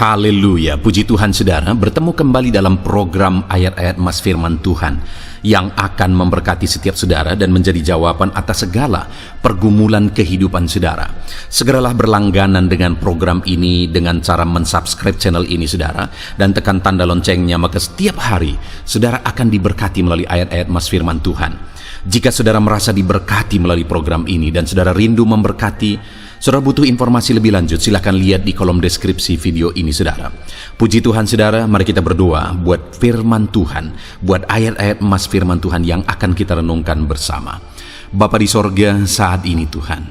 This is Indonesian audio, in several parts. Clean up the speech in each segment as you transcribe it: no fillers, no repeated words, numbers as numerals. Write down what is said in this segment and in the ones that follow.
Haleluya, puji Tuhan saudara, bertemu kembali dalam program ayat-ayat Mas Firman Tuhan yang akan memberkati setiap saudara dan menjadi jawaban atas segala pergumulan kehidupan saudara. Segeralah berlangganan dengan program ini dengan cara mensubscribe channel ini saudara, dan tekan tanda loncengnya, maka setiap hari saudara akan diberkati melalui ayat-ayat Mas Firman Tuhan. Jika saudara merasa diberkati melalui program ini dan saudara rindu memberkati, saudara butuh informasi lebih lanjut, silahkan lihat di kolom deskripsi video ini saudara. Puji Tuhan saudara, mari kita berdoa buat firman Tuhan, buat ayat-ayat Mas Firman Tuhan yang akan kita renungkan bersama. Bapa di sorga, saat ini Tuhan,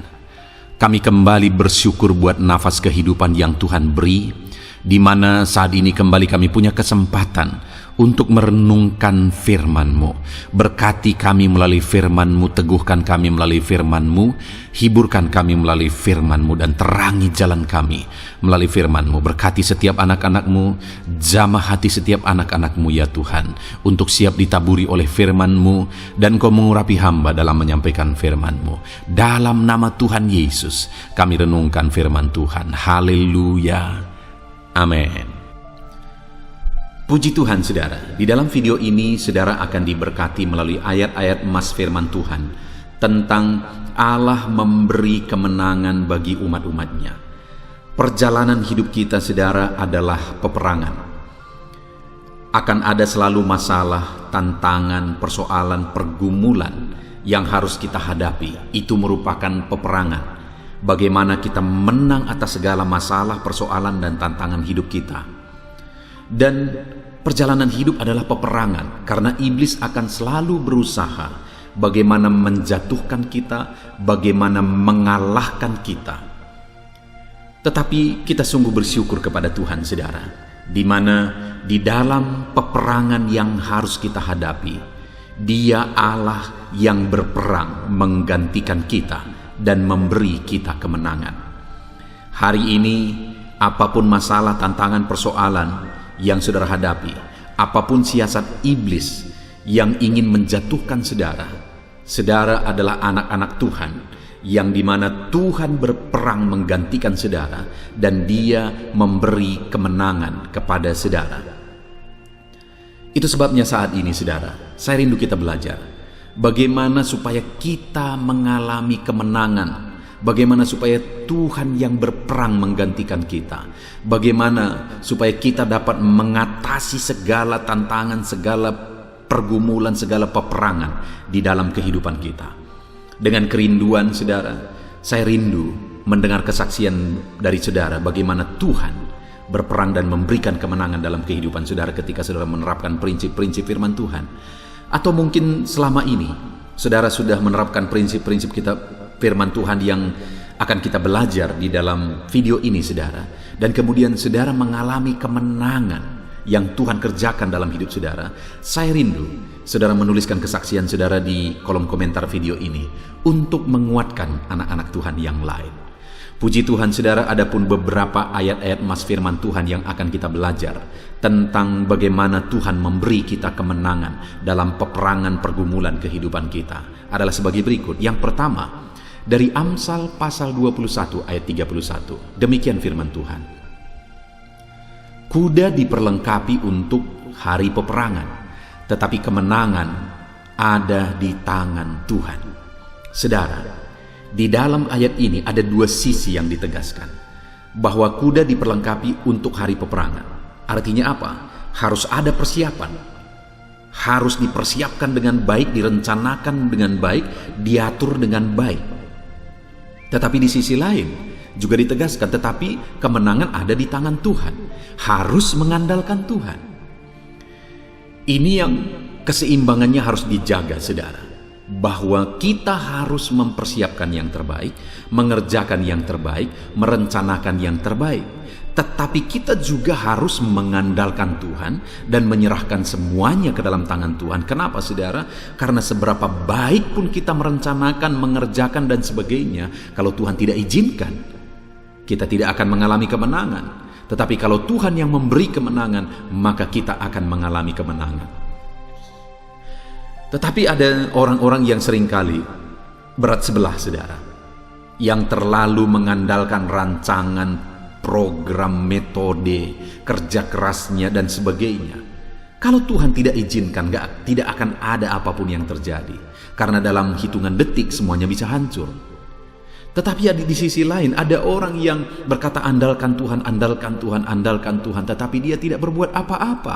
kami kembali bersyukur buat nafas kehidupan yang Tuhan beri, di mana saat ini kembali kami punya kesempatan untuk merenungkan firman-Mu. Berkati kami melalui firman-Mu, teguhkan kami melalui firman-Mu, hiburkan kami melalui firman-Mu, dan terangi jalan kami melalui firman-Mu. Berkati setiap anak-anak-Mu, jamah hati setiap anak-anak-Mu ya Tuhan, untuk siap ditaburi oleh firman-Mu, dan Kau mengurapi hamba dalam menyampaikan firman-Mu. Dalam nama Tuhan Yesus kami renungkan firman Tuhan. Haleluya, amin. Puji Tuhan saudara, di dalam video ini saudara akan diberkati melalui ayat-ayat Mas Firman Tuhan tentang Allah memberi kemenangan bagi umat-umatnya. Perjalanan hidup kita saudara adalah peperangan. Akan ada selalu masalah, tantangan, persoalan, pergumulan yang harus kita hadapi. Itu merupakan peperangan. Bagaimana kita menang atas segala masalah, persoalan, dan tantangan hidup kita. Dan perjalanan hidup adalah peperangan, karena iblis akan selalu berusaha bagaimana menjatuhkan kita, bagaimana mengalahkan kita. Tetapi kita sungguh bersyukur kepada Tuhan saudara, di mana di dalam peperangan yang harus kita hadapi, Dia Allah yang berperang menggantikan kita dan memberi kita kemenangan. Hari ini apapun masalah, tantangan, persoalan yang saudara hadapi, apapun siasat iblis yang ingin menjatuhkan saudara, saudara adalah anak-anak Tuhan, yang dimana Tuhan berperang menggantikan saudara, dan Dia memberi kemenangan kepada saudara. Itu sebabnya saat ini saudara, saya rindu kita belajar bagaimana supaya kita mengalami kemenangan, bagaimana supaya Tuhan yang berperang menggantikan kita, bagaimana supaya kita dapat mengatasi segala tantangan, segala pergumulan, segala peperangan di dalam kehidupan kita. Dengan kerinduan saudara, saya rindu mendengar kesaksian dari saudara bagaimana Tuhan berperang dan memberikan kemenangan dalam kehidupan saudara ketika saudara menerapkan prinsip-prinsip firman Tuhan. Atau mungkin selama ini saudara sudah menerapkan prinsip-prinsip kita firman Tuhan yang akan kita belajar di dalam video ini saudara, dan kemudian saudara mengalami kemenangan yang Tuhan kerjakan dalam hidup saudara. Saya rindu saudara menuliskan kesaksian saudara di kolom komentar video ini untuk menguatkan anak-anak Tuhan yang lain. Puji Tuhan saudara, adapun beberapa ayat-ayat Mas Firman Tuhan yang akan kita belajar tentang bagaimana Tuhan memberi kita kemenangan dalam peperangan pergumulan kehidupan kita adalah sebagai berikut. Yang pertama, dari Amsal pasal 21 ayat 31. Demikian firman Tuhan. Kuda diperlengkapi untuk hari peperangan, tetapi kemenangan ada di tangan Tuhan. Saudara, di dalam ayat ini ada dua sisi yang ditegaskan. Bahwa kuda diperlengkapi untuk hari peperangan. Artinya apa? Harus ada persiapan. Harus dipersiapkan dengan baik, direncanakan dengan baik, diatur dengan baik. Tetapi di sisi lain juga ditegaskan, tetapi kemenangan ada di tangan Tuhan. Harus mengandalkan Tuhan. Ini yang keseimbangannya harus dijaga saudara. Bahwa kita harus mempersiapkan yang terbaik, mengerjakan yang terbaik, merencanakan yang terbaik. Tetapi kita juga harus mengandalkan Tuhan dan menyerahkan semuanya ke dalam tangan Tuhan. Kenapa saudara? Karena seberapa baik pun kita merencanakan, mengerjakan dan sebagainya, kalau Tuhan tidak izinkan, kita tidak akan mengalami kemenangan. Tetapi kalau Tuhan yang memberi kemenangan, maka kita akan mengalami kemenangan. Tetapi ada orang-orang yang seringkali berat sebelah saudara, yang terlalu mengandalkan rancangan program, metode, kerja kerasnya, dan sebagainya. Kalau Tuhan tidak izinkan, tidak akan ada apapun yang terjadi. Karena dalam hitungan detik semuanya bisa hancur. Tetapi di sisi lain ada orang yang berkata andalkan Tuhan, andalkan Tuhan, andalkan Tuhan, tetapi dia tidak berbuat apa-apa.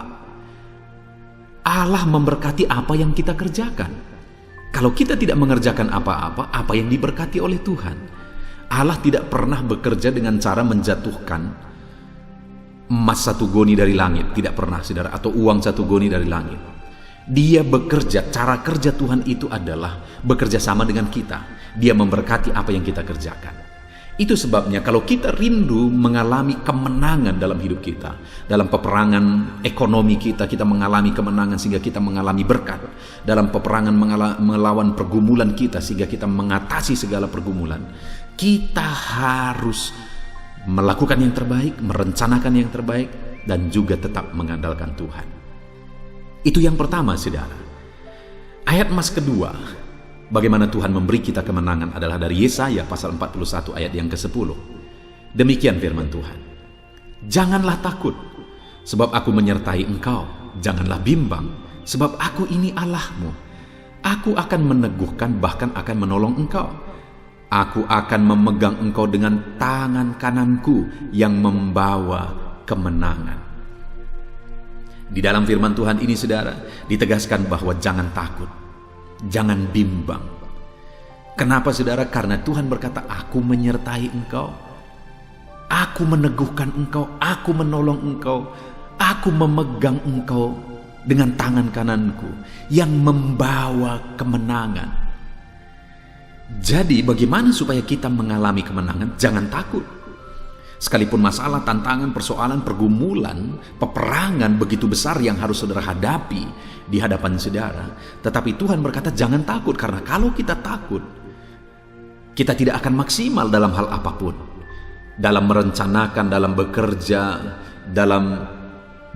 Allah memberkati apa yang kita kerjakan. Kalau kita tidak mengerjakan apa-apa, apa yang diberkati oleh Tuhan? Allah tidak pernah bekerja dengan cara menjatuhkan emas 1 goni dari langit. Tidak pernah, saudara. Atau uang 1 goni dari langit. Dia bekerja, cara kerja Tuhan itu adalah bekerja sama dengan kita. Dia memberkati apa yang kita kerjakan. Itu sebabnya kalau kita rindu mengalami kemenangan dalam hidup kita, dalam peperangan ekonomi kita mengalami kemenangan sehingga kita mengalami berkat. Dalam peperangan melawan pergumulan kita sehingga kita mengatasi segala pergumulan. Kita harus melakukan yang terbaik, merencanakan yang terbaik, dan juga tetap mengandalkan Tuhan. Itu yang pertama, saudara. Ayat emas kedua, bagaimana Tuhan memberi kita kemenangan adalah dari Yesaya pasal 41 ayat yang ke-10. Demikian firman Tuhan. Janganlah takut, sebab aku menyertai engkau. Janganlah bimbang, sebab aku ini Allahmu. Aku akan meneguhkan, bahkan akan menolong engkau. Aku akan memegang engkau dengan tangan kananku yang membawa kemenangan. Di dalam firman Tuhan ini, saudara, ditegaskan bahwa jangan takut, jangan bimbang. Kenapa, saudara? Karena Tuhan berkata, aku menyertai engkau, aku meneguhkan engkau, aku menolong engkau, aku memegang engkau dengan tangan kananku yang membawa kemenangan. Jadi bagaimana supaya kita mengalami kemenangan? Jangan takut. Sekalipun masalah, tantangan, persoalan, pergumulan, peperangan begitu besar yang harus saudara hadapi di hadapan saudara, tetapi Tuhan berkata jangan takut, karena kalau kita takut, kita tidak akan maksimal dalam hal apapun. Dalam merencanakan, dalam bekerja, dalam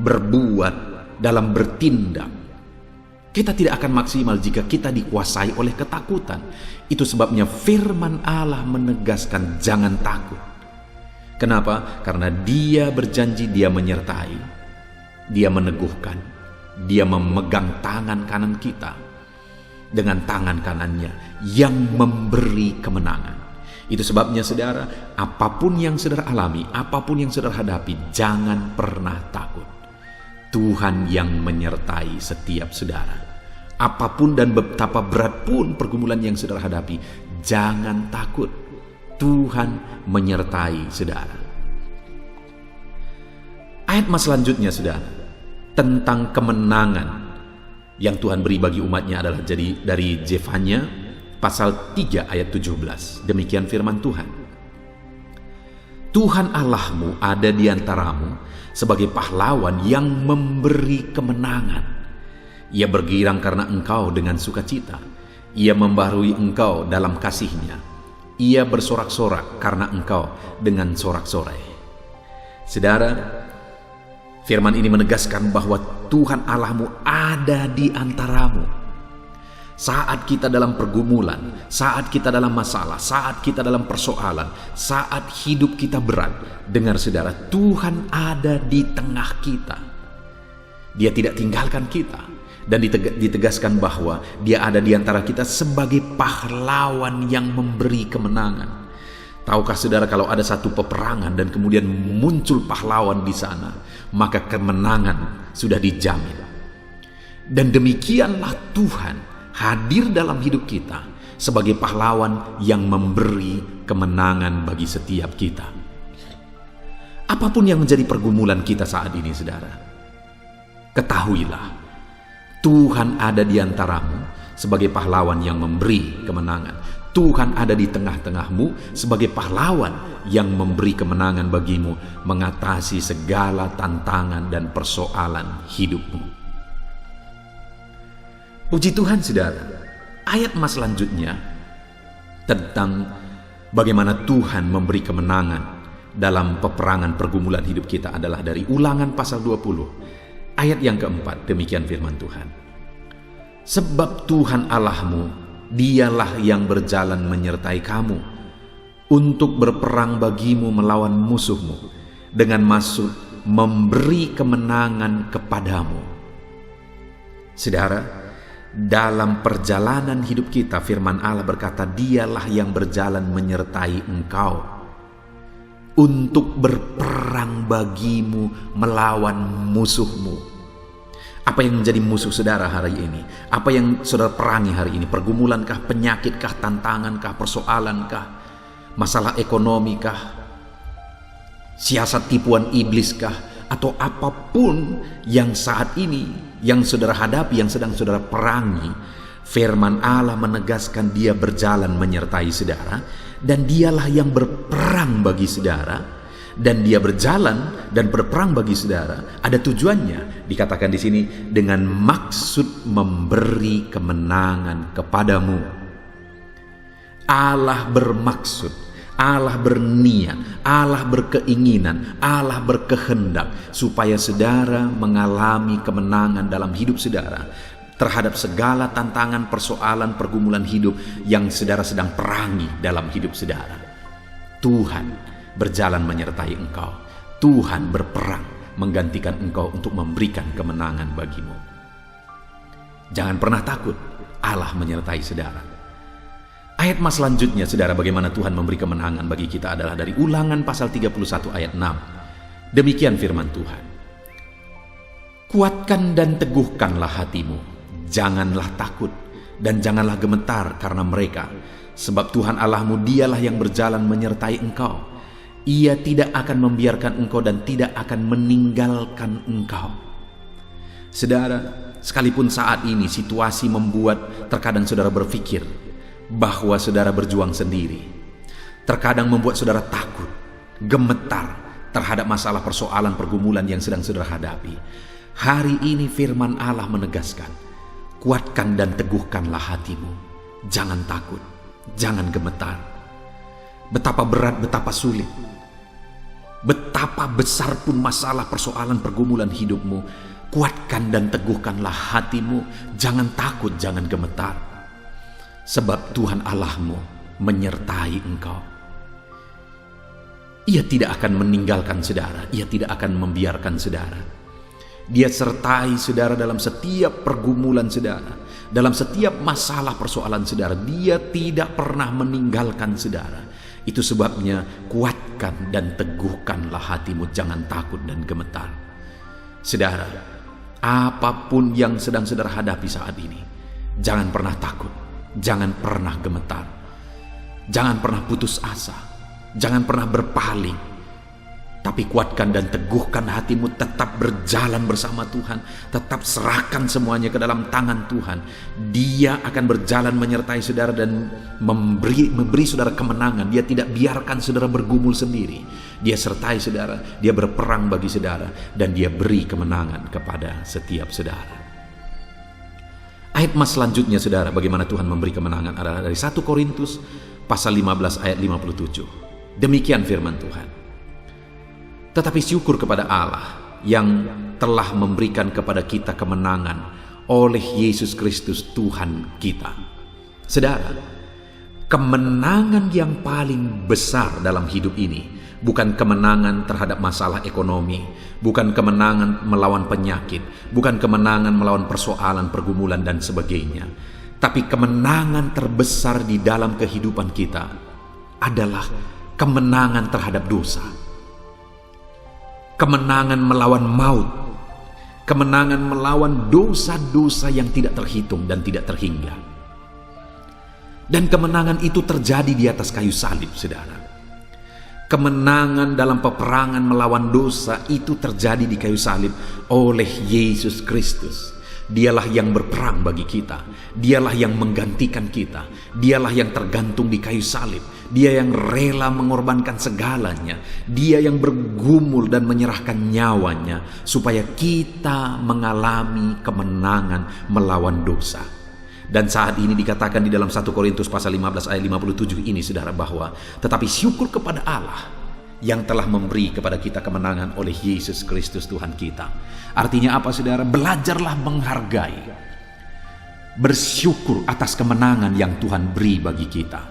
berbuat, dalam bertindak. Kita tidak akan maksimal jika kita dikuasai oleh ketakutan. Itu sebabnya firman Allah menegaskan jangan takut. Kenapa? Karena Dia berjanji, Dia menyertai, Dia meneguhkan, Dia memegang tangan kanan kita dengan tangan kanannya yang memberi kemenangan. Itu sebabnya, saudara, apapun yang saudara alami, apapun yang saudara hadapi, jangan pernah takut. Tuhan yang menyertai setiap saudara. Apapun dan betapa berat pun pergumulan yang saudara hadapi, jangan takut. Tuhan menyertai saudara. Ayat mas selanjutnya, saudara, tentang kemenangan yang Tuhan beri bagi umatnya adalah dari Zefanya pasal 3 ayat 17. Demikian firman Tuhan. Tuhan Allahmu ada di antaramu sebagai pahlawan yang memberi kemenangan. Ia bergirang karena engkau dengan sukacita. Ia membaharui engkau dalam kasih-Nya. Ia bersorak-sorak karena engkau dengan sorak-sorai. Saudara, firman ini menegaskan bahwa Tuhan Allahmu ada di antaramu. Saat kita dalam pergumulan, saat kita dalam masalah, saat kita dalam persoalan, saat hidup kita berat, dengar saudara, Tuhan ada di tengah kita. Dia tidak tinggalkan kita. Dan ditegaskan bahwa Dia ada di antara kita sebagai pahlawan yang memberi kemenangan. Tahukah saudara, kalau ada satu peperangan dan kemudian muncul pahlawan di sana, maka kemenangan sudah dijamin. Dan demikianlah Tuhan hadir dalam hidup kita sebagai pahlawan yang memberi kemenangan bagi setiap kita. Apapun yang menjadi pergumulan kita saat ini, saudara, ketahuilah Tuhan ada di antaramu sebagai pahlawan yang memberi kemenangan. Tuhan ada di tengah-tengahmu sebagai pahlawan yang memberi kemenangan bagimu mengatasi segala tantangan dan persoalan hidupmu. Puji Tuhan, saudara. Ayat mas selanjutnya tentang bagaimana Tuhan memberi kemenangan dalam peperangan pergumulan hidup kita adalah dari Ulangan pasal 20. Ayat yang keempat, demikian firman Tuhan. Sebab Tuhan Allahmu, Dialah yang berjalan menyertai kamu untuk berperang bagimu melawan musuhmu. dengan maksud memberi kemenangan kepadamu. Saudara, dalam perjalanan hidup kita, firman Allah berkata, dialah yang berjalan menyertai engkau untuk berperang bagimu melawan musuhmu. Apa yang menjadi musuh saudara hari ini? Apa yang saudara perangi hari ini? Pergumulankah, penyakitkah, tantangankah, persoalankah, masalah ekonomikah, siasat tipuan ibliskah, atau apapun yang saat ini yang saudara hadapi, yang sedang saudara perangi? Firman Allah menegaskan dia berjalan menyertai saudara, dan dialah yang berperang bagi saudara. Dan dia berjalan dan berperang bagi saudara, ada tujuannya. Dikatakan di sini dengan maksud memberi kemenangan kepadamu. Allah bermaksud, Allah berniat, Allah berkeinginan, Allah berkehendak supaya saudara mengalami kemenangan dalam hidup saudara terhadap segala tantangan, persoalan, pergumulan hidup yang saudara sedang perangi dalam hidup saudara. Tuhan berjalan menyertai engkau. Tuhan berperang menggantikan engkau untuk memberikan kemenangan bagimu. Jangan pernah takut, Allah menyertai saudara. Ayat mas selanjutnya, saudara, bagaimana Tuhan memberi kemenangan bagi kita adalah dari Ulangan pasal 31 ayat 6. Demikian firman Tuhan. Kuatkan dan teguhkanlah hatimu, janganlah takut dan janganlah gemetar karena mereka, sebab Tuhan Allahmu dialah yang berjalan menyertai engkau. Ia tidak akan membiarkan engkau dan tidak akan meninggalkan engkau. Saudara, sekalipun saat ini situasi membuat terkadang saudara berpikir bahwa saudara berjuang sendiri, terkadang membuat saudara takut, gemetar terhadap masalah, persoalan, pergumulan yang sedang saudara hadapi. Hari ini firman Allah menegaskan, kuatkan dan teguhkanlah hatimu, jangan takut, jangan gemetar. Betapa berat, betapa sulit, betapa besar pun masalah, persoalan, pergumulan hidupmu, kuatkan dan teguhkanlah hatimu, jangan takut, jangan gemetar, sebab Tuhan Allahmu menyertai engkau. Ia tidak akan meninggalkan saudara, Ia tidak akan membiarkan saudara. Dia sertai saudara dalam setiap pergumulan saudara, dalam setiap masalah, persoalan saudara. Dia tidak pernah meninggalkan saudara. Itu sebabnya kuatkan dan teguhkanlah hatimu, jangan takut dan gemetar. Saudara, apapun yang sedang saudara hadapi saat ini, jangan pernah takut, jangan pernah gemetar, jangan pernah putus asa, jangan pernah berpaling. Tapi kuatkan dan teguhkan hatimu, tetap berjalan bersama Tuhan, tetap serahkan semuanya ke dalam tangan Tuhan. Dia akan berjalan menyertai saudara dan memberi saudara kemenangan. Dia tidak biarkan saudara bergumul sendiri. Dia sertai saudara, dia berperang bagi saudara, dan dia beri kemenangan kepada setiap saudara. Ayat mas selanjutnya, saudara, bagaimana Tuhan memberi kemenangan adalah dari 1 Korintus pasal 15 ayat 57. Demikian firman Tuhan. Tetapi syukur kepada Allah yang telah memberikan kepada kita kemenangan oleh Yesus Kristus Tuhan kita. Saudara, kemenangan yang paling besar dalam hidup ini bukan kemenangan terhadap masalah ekonomi, bukan kemenangan melawan penyakit, bukan kemenangan melawan persoalan, pergumulan dan sebagainya. Tapi kemenangan terbesar di dalam kehidupan kita adalah kemenangan terhadap dosa. Kemenangan melawan maut, kemenangan melawan dosa-dosa yang tidak terhitung dan tidak terhingga. Dan kemenangan itu terjadi di atas kayu salib, saudara. Kemenangan dalam peperangan melawan dosa itu terjadi di kayu salib oleh Yesus Kristus. Dialah yang berperang bagi kita, dialah yang menggantikan kita, dialah yang tergantung di kayu salib, dia yang rela mengorbankan segalanya, dia yang bergumul dan menyerahkan nyawanya supaya kita mengalami kemenangan melawan dosa. Dan saat ini dikatakan di dalam 1 Korintus pasal 15 ayat 57 ini, saudara, bahwa tetapi syukur kepada Allah yang telah memberi kepada kita kemenangan oleh Yesus Kristus Tuhan kita. Artinya apa, saudara? Belajarlah menghargai, bersyukur atas kemenangan yang Tuhan beri bagi kita.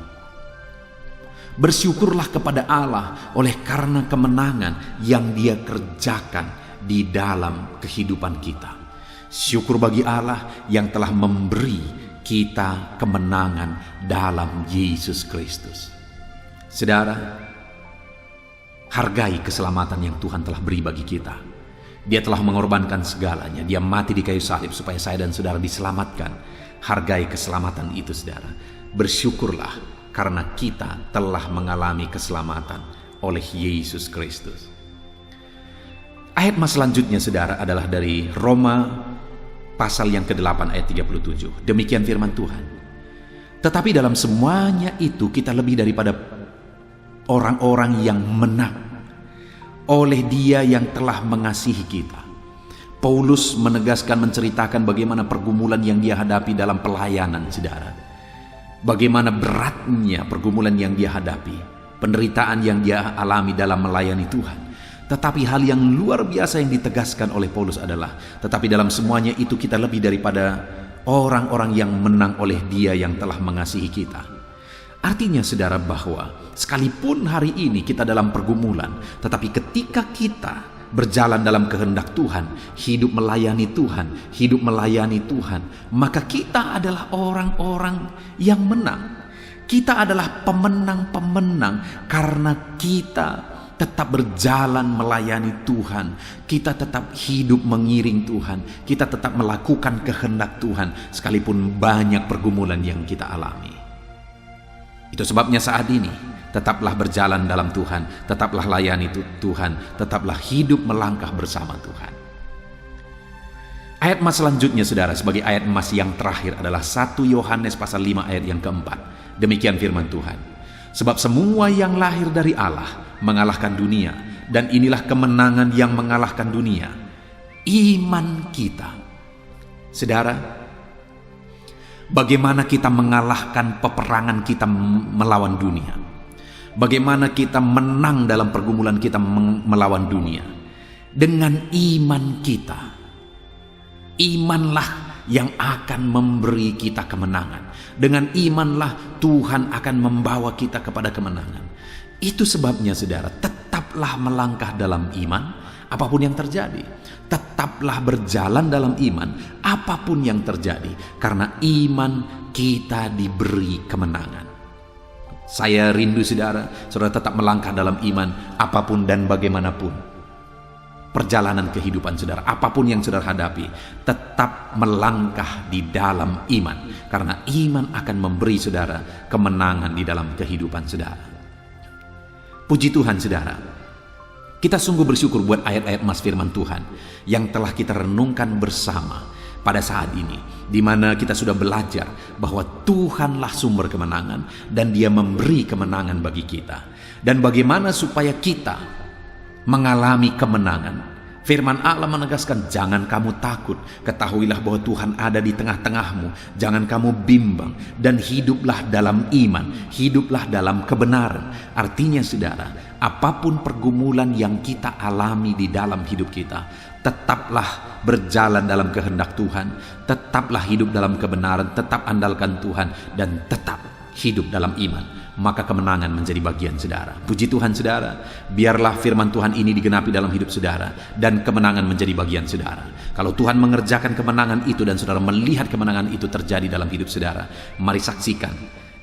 Bersyukurlah kepada Allah oleh karena kemenangan yang Dia kerjakan di dalam kehidupan kita. Syukur bagi Allah yang telah memberi kita kemenangan dalam Yesus Kristus. Saudara, hargai keselamatan yang Tuhan telah beri bagi kita. Dia telah mengorbankan segalanya. Dia mati di kayu salib supaya saya dan saudara diselamatkan. Hargai keselamatan itu, saudara. Bersyukurlah karena kita telah mengalami keselamatan oleh Yesus Kristus. Ayat mas selanjutnya, saudara, adalah dari Roma pasal yang ke-8 ayat 37. Demikian firman Tuhan. Tetapi dalam semuanya itu kita lebih daripada orang-orang yang menang oleh Dia yang telah mengasihi kita. Paulus menegaskan, menceritakan bagaimana pergumulan yang dia hadapi dalam pelayanan, saudara. Bagaimana beratnya pergumulan yang dia hadapi, penderitaan yang dia alami dalam melayani Tuhan. Tetapi hal yang luar biasa yang ditegaskan oleh Paulus adalah, tetapi dalam semuanya itu kita lebih daripada orang-orang yang menang oleh Dia yang telah mengasihi kita. Artinya, saudara, bahwa sekalipun hari ini kita dalam pergumulan, tetapi ketika kita berjalan dalam kehendak Tuhan, hidup melayani Tuhan, maka kita adalah orang-orang yang menang. Kita adalah pemenang-pemenang karena kita tetap berjalan melayani Tuhan, kita tetap hidup mengiring Tuhan, kita tetap melakukan kehendak Tuhan sekalipun banyak pergumulan yang kita alami. Itu sebabnya saat ini tetaplah berjalan dalam Tuhan, tetaplah layani Tuhan, tetaplah hidup melangkah bersama Tuhan. Ayat emas selanjutnya, saudara, sebagai ayat emas yang terakhir adalah 1 Yohanes pasal 5 ayat yang keempat. Demikian firman Tuhan. Sebab semua yang lahir dari Allah mengalahkan dunia, dan inilah kemenangan yang mengalahkan dunia, iman kita. Saudara, bagaimana kita mengalahkan peperangan kita melawan dunia? Bagaimana kita menang dalam pergumulan kita melawan dunia? Dengan iman kita. Imanlah yang akan memberi kita kemenangan. Dengan imanlah Tuhan akan membawa kita kepada kemenangan. Itu sebabnya, saudara, tetaplah melangkah dalam iman apapun yang terjadi. Tetaplah berjalan dalam iman apapun yang terjadi, karena iman kita diberi kemenangan. Saya rindu, saudara tetap melangkah dalam iman apapun dan bagaimanapun perjalanan kehidupan saudara, apapun yang saudara hadapi, tetap melangkah di dalam iman, karena iman akan memberi saudara kemenangan di dalam kehidupan saudara. Puji Tuhan, saudara, kita sungguh bersyukur buat ayat-ayat emas firman Tuhan yang telah kita renungkan bersama pada saat ini, di mana kita sudah belajar bahwa Tuhanlah sumber kemenangan dan Dia memberi kemenangan bagi kita. Dan bagaimana supaya kita mengalami kemenangan? Firman Allah menegaskan, jangan kamu takut, ketahuilah bahwa Tuhan ada di tengah-tengahmu, jangan kamu bimbang, dan hiduplah dalam iman, hiduplah dalam kebenaran. Artinya, saudara, apapun pergumulan yang kita alami di dalam hidup kita, tetaplah berjalan dalam kehendak Tuhan, tetaplah hidup dalam kebenaran, tetap andalkan Tuhan, dan tetap hidup dalam iman. Maka kemenangan menjadi bagian saudara. Puji Tuhan, saudara, biarlah firman Tuhan ini digenapi dalam hidup saudara, dan kemenangan menjadi bagian saudara. Kalau Tuhan mengerjakan kemenangan itu dan saudara melihat kemenangan itu terjadi dalam hidup saudara, mari saksikan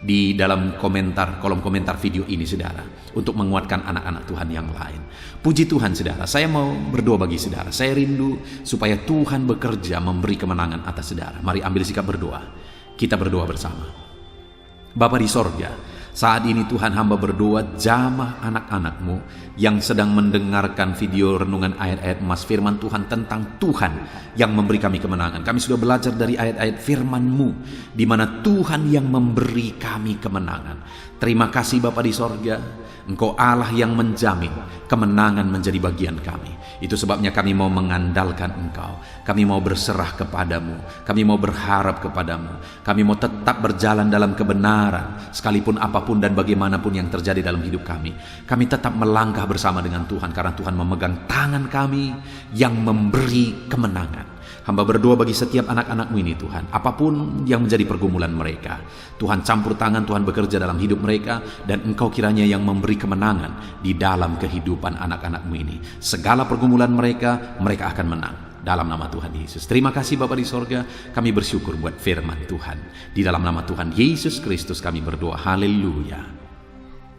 di dalam kolom komentar video ini, saudara, untuk menguatkan anak-anak Tuhan yang lain. Puji Tuhan, saudara, saya mau berdoa bagi saudara. Saya rindu supaya Tuhan bekerja memberi kemenangan atas saudara. Mari ambil sikap berdoa. Kita berdoa bersama. Bapa di sorga, saat ini Tuhan, hamba berdoa, jamah anak-anak-Mu yang sedang mendengarkan video renungan ayat-ayat emas firman Tuhan tentang Tuhan yang memberi kami kemenangan. Kami sudah belajar dari ayat-ayat firman-Mu, di mana Tuhan yang memberi kami kemenangan. Terima kasih Bapa di sorga, Engkau Allah yang menjamin kemenangan menjadi bagian kami. Itu sebabnya kami mau mengandalkan Engkau, kami mau berserah kepadamu, kami mau berharap kepadamu, kami mau tetap berjalan dalam kebenaran, sekalipun apapun dan bagaimanapun yang terjadi dalam hidup kami. Kami tetap melangkah bersama dengan Tuhan, karena Tuhan memegang tangan kami yang memberi kemenangan. Hamba berdoa bagi setiap anak-anak-Mu ini Tuhan, apapun yang menjadi pergumulan mereka, Tuhan campur tangan, Tuhan bekerja dalam hidup mereka, dan Engkau kiranya yang memberi kemenangan di dalam kehidupan anak-anak-Mu ini. Segala pergumulan mereka akan menang dalam nama Tuhan Yesus. Terima kasih Bapa di sorga, kami bersyukur buat firman Tuhan. Di dalam nama Tuhan Yesus Kristus kami berdoa, haleluya,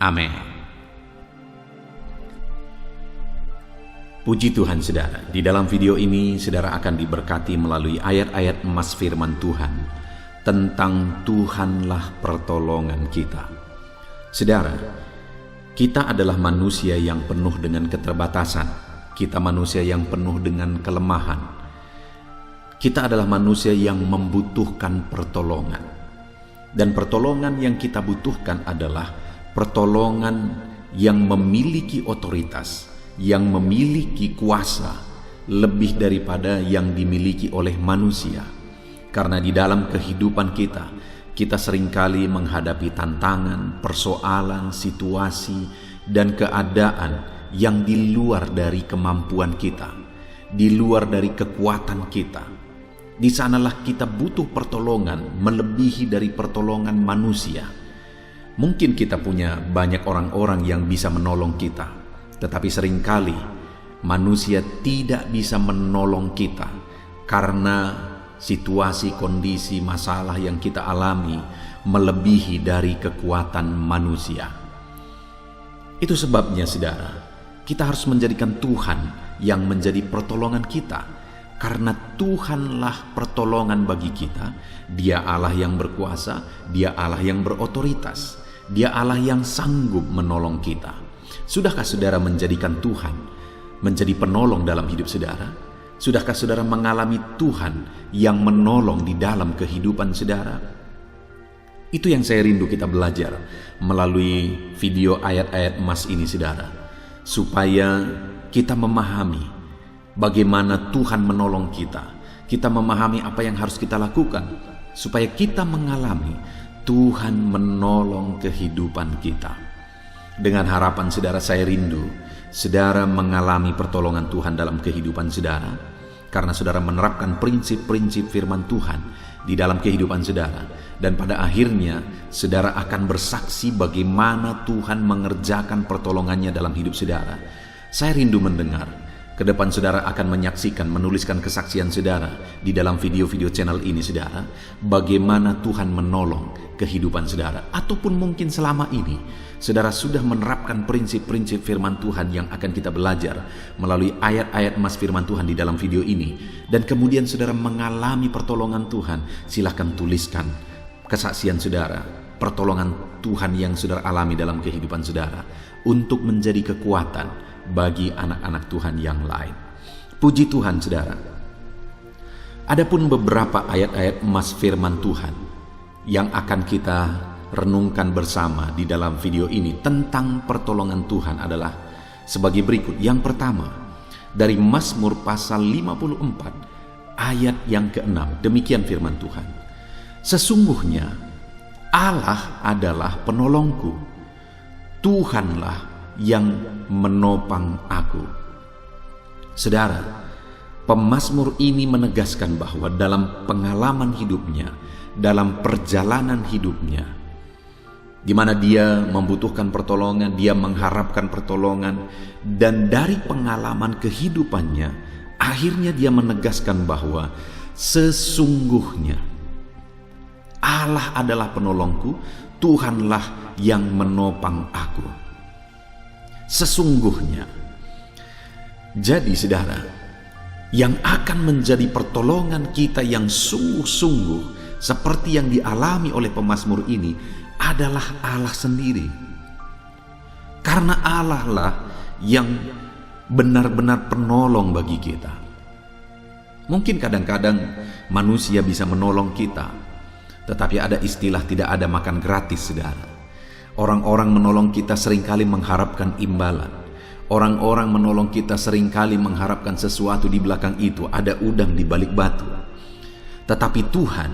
amin. Puji Tuhan saudara, di dalam video ini saudara akan diberkati melalui ayat-ayat emas firman Tuhan tentang Tuhanlah pertolongan kita. Saudara, kita adalah manusia yang penuh dengan keterbatasan. Kita manusia yang penuh dengan kelemahan. Kita adalah manusia yang membutuhkan pertolongan. Dan pertolongan yang kita butuhkan adalah pertolongan yang memiliki otoritas, yang memiliki kuasa lebih daripada yang dimiliki oleh manusia. Karena di dalam kehidupan kita seringkali menghadapi tantangan, persoalan, situasi, dan keadaan yang di luar dari kemampuan kita, di luar dari kekuatan kita. Di sanalah kita butuh pertolongan melebihi dari pertolongan manusia. Mungkin kita punya banyak orang-orang yang bisa menolong kita, tetapi seringkali manusia tidak bisa menolong kita karena situasi, kondisi, masalah yang kita alami melebihi dari kekuatan manusia. Itu sebabnya saudara, kita harus menjadikan Tuhan yang menjadi pertolongan kita, karena Tuhanlah pertolongan bagi kita. Dia Allah yang berkuasa, Dia Allah yang berotoritas, Dia Allah yang sanggup menolong kita. Sudahkah saudara menjadikan Tuhan menjadi penolong dalam hidup saudara? Sudahkah saudara mengalami Tuhan yang menolong di dalam kehidupan saudara? Itu yang saya rindu kita belajar melalui video ayat-ayat emas ini saudara, supaya kita memahami bagaimana Tuhan menolong kita. Kita memahami apa yang harus kita lakukan supaya kita mengalami Tuhan menolong kehidupan kita. Dengan harapan saudara, saya rindu saudara mengalami pertolongan Tuhan dalam kehidupan saudara, karena saudara menerapkan prinsip-prinsip firman Tuhan di dalam kehidupan saudara, dan pada akhirnya saudara akan bersaksi bagaimana Tuhan mengerjakan pertolongannya dalam hidup saudara. Saya rindu mendengar ke depan saudara akan menyaksikan, menuliskan kesaksian saudara di dalam video-video channel ini saudara, bagaimana Tuhan menolong kehidupan saudara. Ataupun mungkin selama ini saudara sudah menerapkan prinsip-prinsip firman Tuhan yang akan kita belajar melalui ayat-ayat emas firman Tuhan di dalam video ini, dan kemudian saudara mengalami pertolongan Tuhan. Silahkan tuliskan kesaksian saudara, pertolongan Tuhan yang saudara alami dalam kehidupan saudara, untuk menjadi kekuatan bagi anak-anak Tuhan yang lain. Puji Tuhan saudara. Adapun beberapa ayat-ayat emas firman Tuhan yang akan kita renungkan bersama di dalam video ini tentang pertolongan Tuhan adalah sebagai berikut. Yang pertama, dari Mazmur pasal 54 ayat yang ke-6. Demikian firman Tuhan. Sesungguhnya Allah adalah penolongku, Tuhanlah yang menopang aku. Saudara, pemazmur ini menegaskan bahwa dalam pengalaman hidupnya, dalam perjalanan hidupnya, di mana dia membutuhkan pertolongan, dia mengharapkan pertolongan, dan dari pengalaman kehidupannya, akhirnya dia menegaskan bahwa sesungguhnya Allah adalah penolongku, Tuhanlah yang menopang aku. Sesungguhnya. Jadi saudara, yang akan menjadi pertolongan kita yang sungguh-sungguh seperti yang dialami oleh pemazmur ini adalah Allah sendiri. Karena Allah lah yang benar-benar penolong bagi kita. Mungkin kadang-kadang manusia bisa menolong kita, tetapi ada istilah tidak ada makan gratis, saudara. Orang-orang menolong kita seringkali mengharapkan imbalan. Orang-orang menolong kita seringkali mengharapkan sesuatu di belakang itu, ada udang di balik batu. Tetapi Tuhan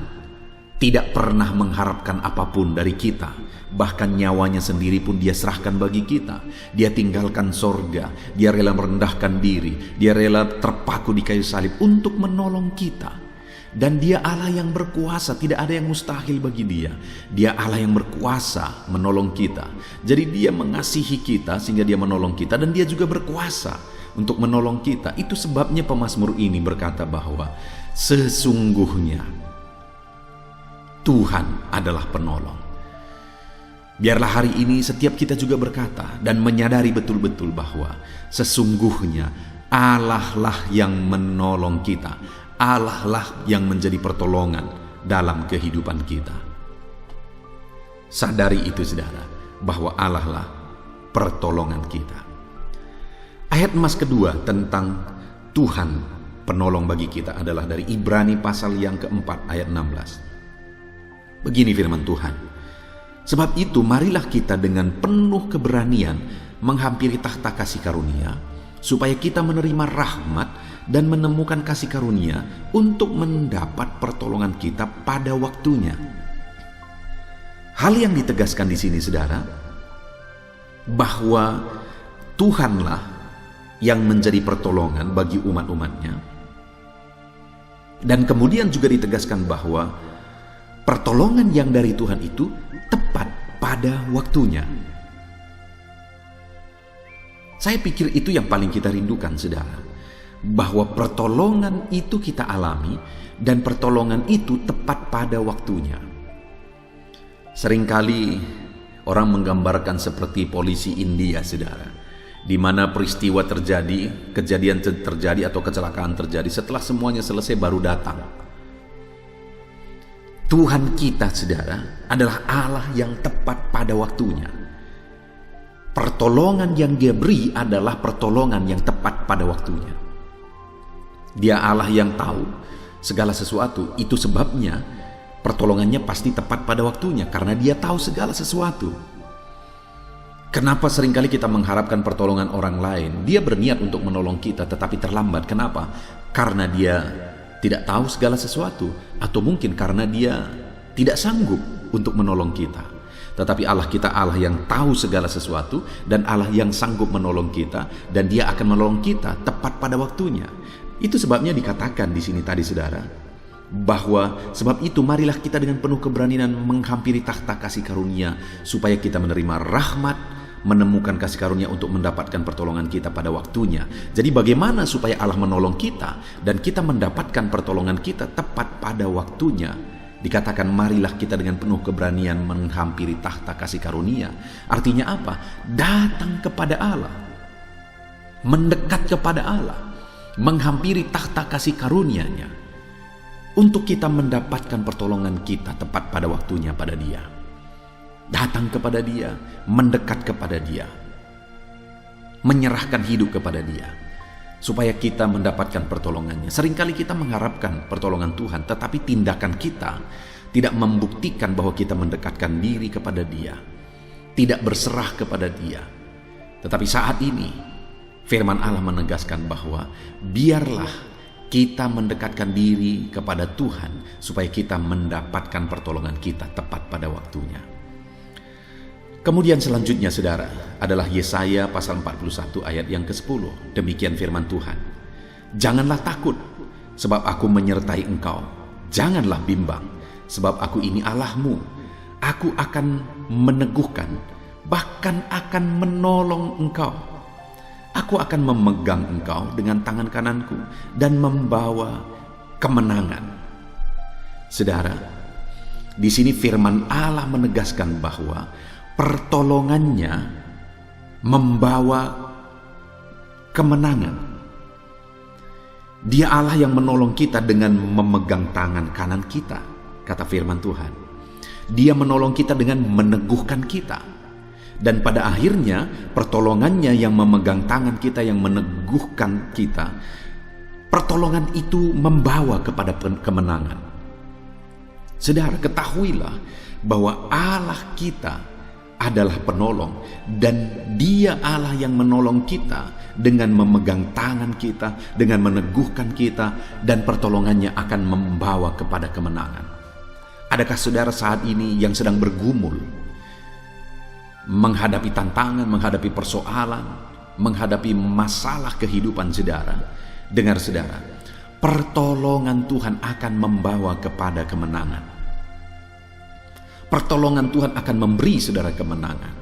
tidak pernah mengharapkan apapun dari kita. Bahkan nyawanya sendiri pun dia serahkan bagi kita. Dia tinggalkan sorga, dia rela merendahkan diri, dia rela terpaku di kayu salib untuk menolong kita. Dan dia Allah yang berkuasa, tidak ada yang mustahil bagi dia. Dia Allah yang berkuasa menolong kita. Jadi dia mengasihi kita sehingga dia menolong kita, dan dia juga berkuasa untuk menolong kita. Itu sebabnya pemazmur ini berkata bahwa sesungguhnya Tuhan adalah penolong. Biarlah hari ini setiap kita juga berkata dan menyadari betul-betul bahwa sesungguhnya Allah lah yang menolong kita. Allah lah yang menjadi pertolongan dalam kehidupan kita. Sadari itu saudara, bahwa Allah lah pertolongan kita. Ayat emas kedua tentang Tuhan penolong bagi kita adalah dari Ibrani pasal yang keempat ayat 16. Begini firman Tuhan, sebab itu marilah kita dengan penuh keberanian menghampiri takhta kasih karunia, supaya kita menerima rahmat dan menemukan kasih karunia untuk mendapat pertolongan kita pada waktunya. Hal yang ditegaskan di sini saudara, bahwa Tuhanlah yang menjadi pertolongan bagi umat-umatnya. Dan kemudian juga ditegaskan bahwa pertolongan yang dari Tuhan itu tepat pada waktunya. Saya pikir itu yang paling kita rindukan saudara, bahwa pertolongan itu kita alami dan pertolongan itu tepat pada waktunya. Seringkali orang menggambarkan seperti polisi India saudara, di mana peristiwa terjadi, kejadian terjadi atau kecelakaan terjadi, setelah semuanya selesai baru datang. Tuhan kita saudara adalah Allah yang tepat pada waktunya. Pertolongan yang dia beri adalah pertolongan yang tepat pada waktunya. Dia Allah yang tahu segala sesuatu. Itu sebabnya pertolongannya pasti tepat pada waktunya, karena dia tahu segala sesuatu. Kenapa seringkali kita mengharapkan pertolongan orang lain? Dia berniat untuk menolong kita tetapi terlambat. Kenapa? Karena dia tidak tahu segala sesuatu, atau mungkin karena dia tidak sanggup untuk menolong kita. Tetapi Allah kita Allah yang tahu segala sesuatu dan Allah yang sanggup menolong kita, dan dia akan menolong kita tepat pada waktunya. Itu sebabnya dikatakan di sini tadi saudara, bahwa sebab itu marilah kita dengan penuh keberanian menghampiri takhta kasih karunia, supaya kita menerima rahmat, menemukan kasih karunia untuk mendapatkan pertolongan kita pada waktunya. Jadi bagaimana supaya Allah menolong kita dan kita mendapatkan pertolongan kita tepat pada waktunya? Dikatakan marilah kita dengan penuh keberanian menghampiri takhta kasih karunia. Artinya apa? Datang kepada Allah, mendekat kepada Allah, menghampiri takhta kasih karunia-Nya, untuk kita mendapatkan pertolongan kita tepat pada waktunya pada Dia. Datang kepada Dia, mendekat kepada Dia, menyerahkan hidup kepada Dia, supaya kita mendapatkan pertolongannya. Seringkali kita mengharapkan pertolongan Tuhan, tetapi tindakan kita tidak membuktikan bahwa kita mendekatkan diri kepada Dia, tidak berserah kepada Dia. Tetapi saat ini firman Allah menegaskan bahwa biarlah kita mendekatkan diri kepada Tuhan, supaya kita mendapatkan pertolongan kita tepat pada waktunya. Kemudian selanjutnya saudara adalah Yesaya pasal 41 ayat yang ke-10. Demikian firman Tuhan. Janganlah takut, sebab aku menyertai engkau. Janganlah bimbang, sebab aku ini Allahmu. Aku akan meneguhkan, bahkan akan menolong engkau. Aku akan memegang engkau dengan tangan kananku dan membawa kemenangan. Saudara, di sini firman Allah menegaskan bahwa pertolongannya membawa kemenangan. Dia Allah yang menolong kita dengan memegang tangan kanan kita, kata firman Tuhan. Dia menolong kita dengan meneguhkan kita. Dan pada akhirnya pertolongannya yang memegang tangan kita, yang meneguhkan kita, pertolongan itu membawa kepada kemenangan. Saudara, ketahuilah bahwa Allah kita adalah penolong, dan Dia Allah yang menolong kita dengan memegang tangan kita, dengan meneguhkan kita, dan pertolongannya akan membawa kepada kemenangan. Adakah saudara saat ini yang sedang bergumul, menghadapi tantangan, menghadapi persoalan, menghadapi masalah kehidupan saudara? Dengar saudara, pertolongan Tuhan akan membawa kepada kemenangan. Pertolongan Tuhan akan memberi saudara kemenangan.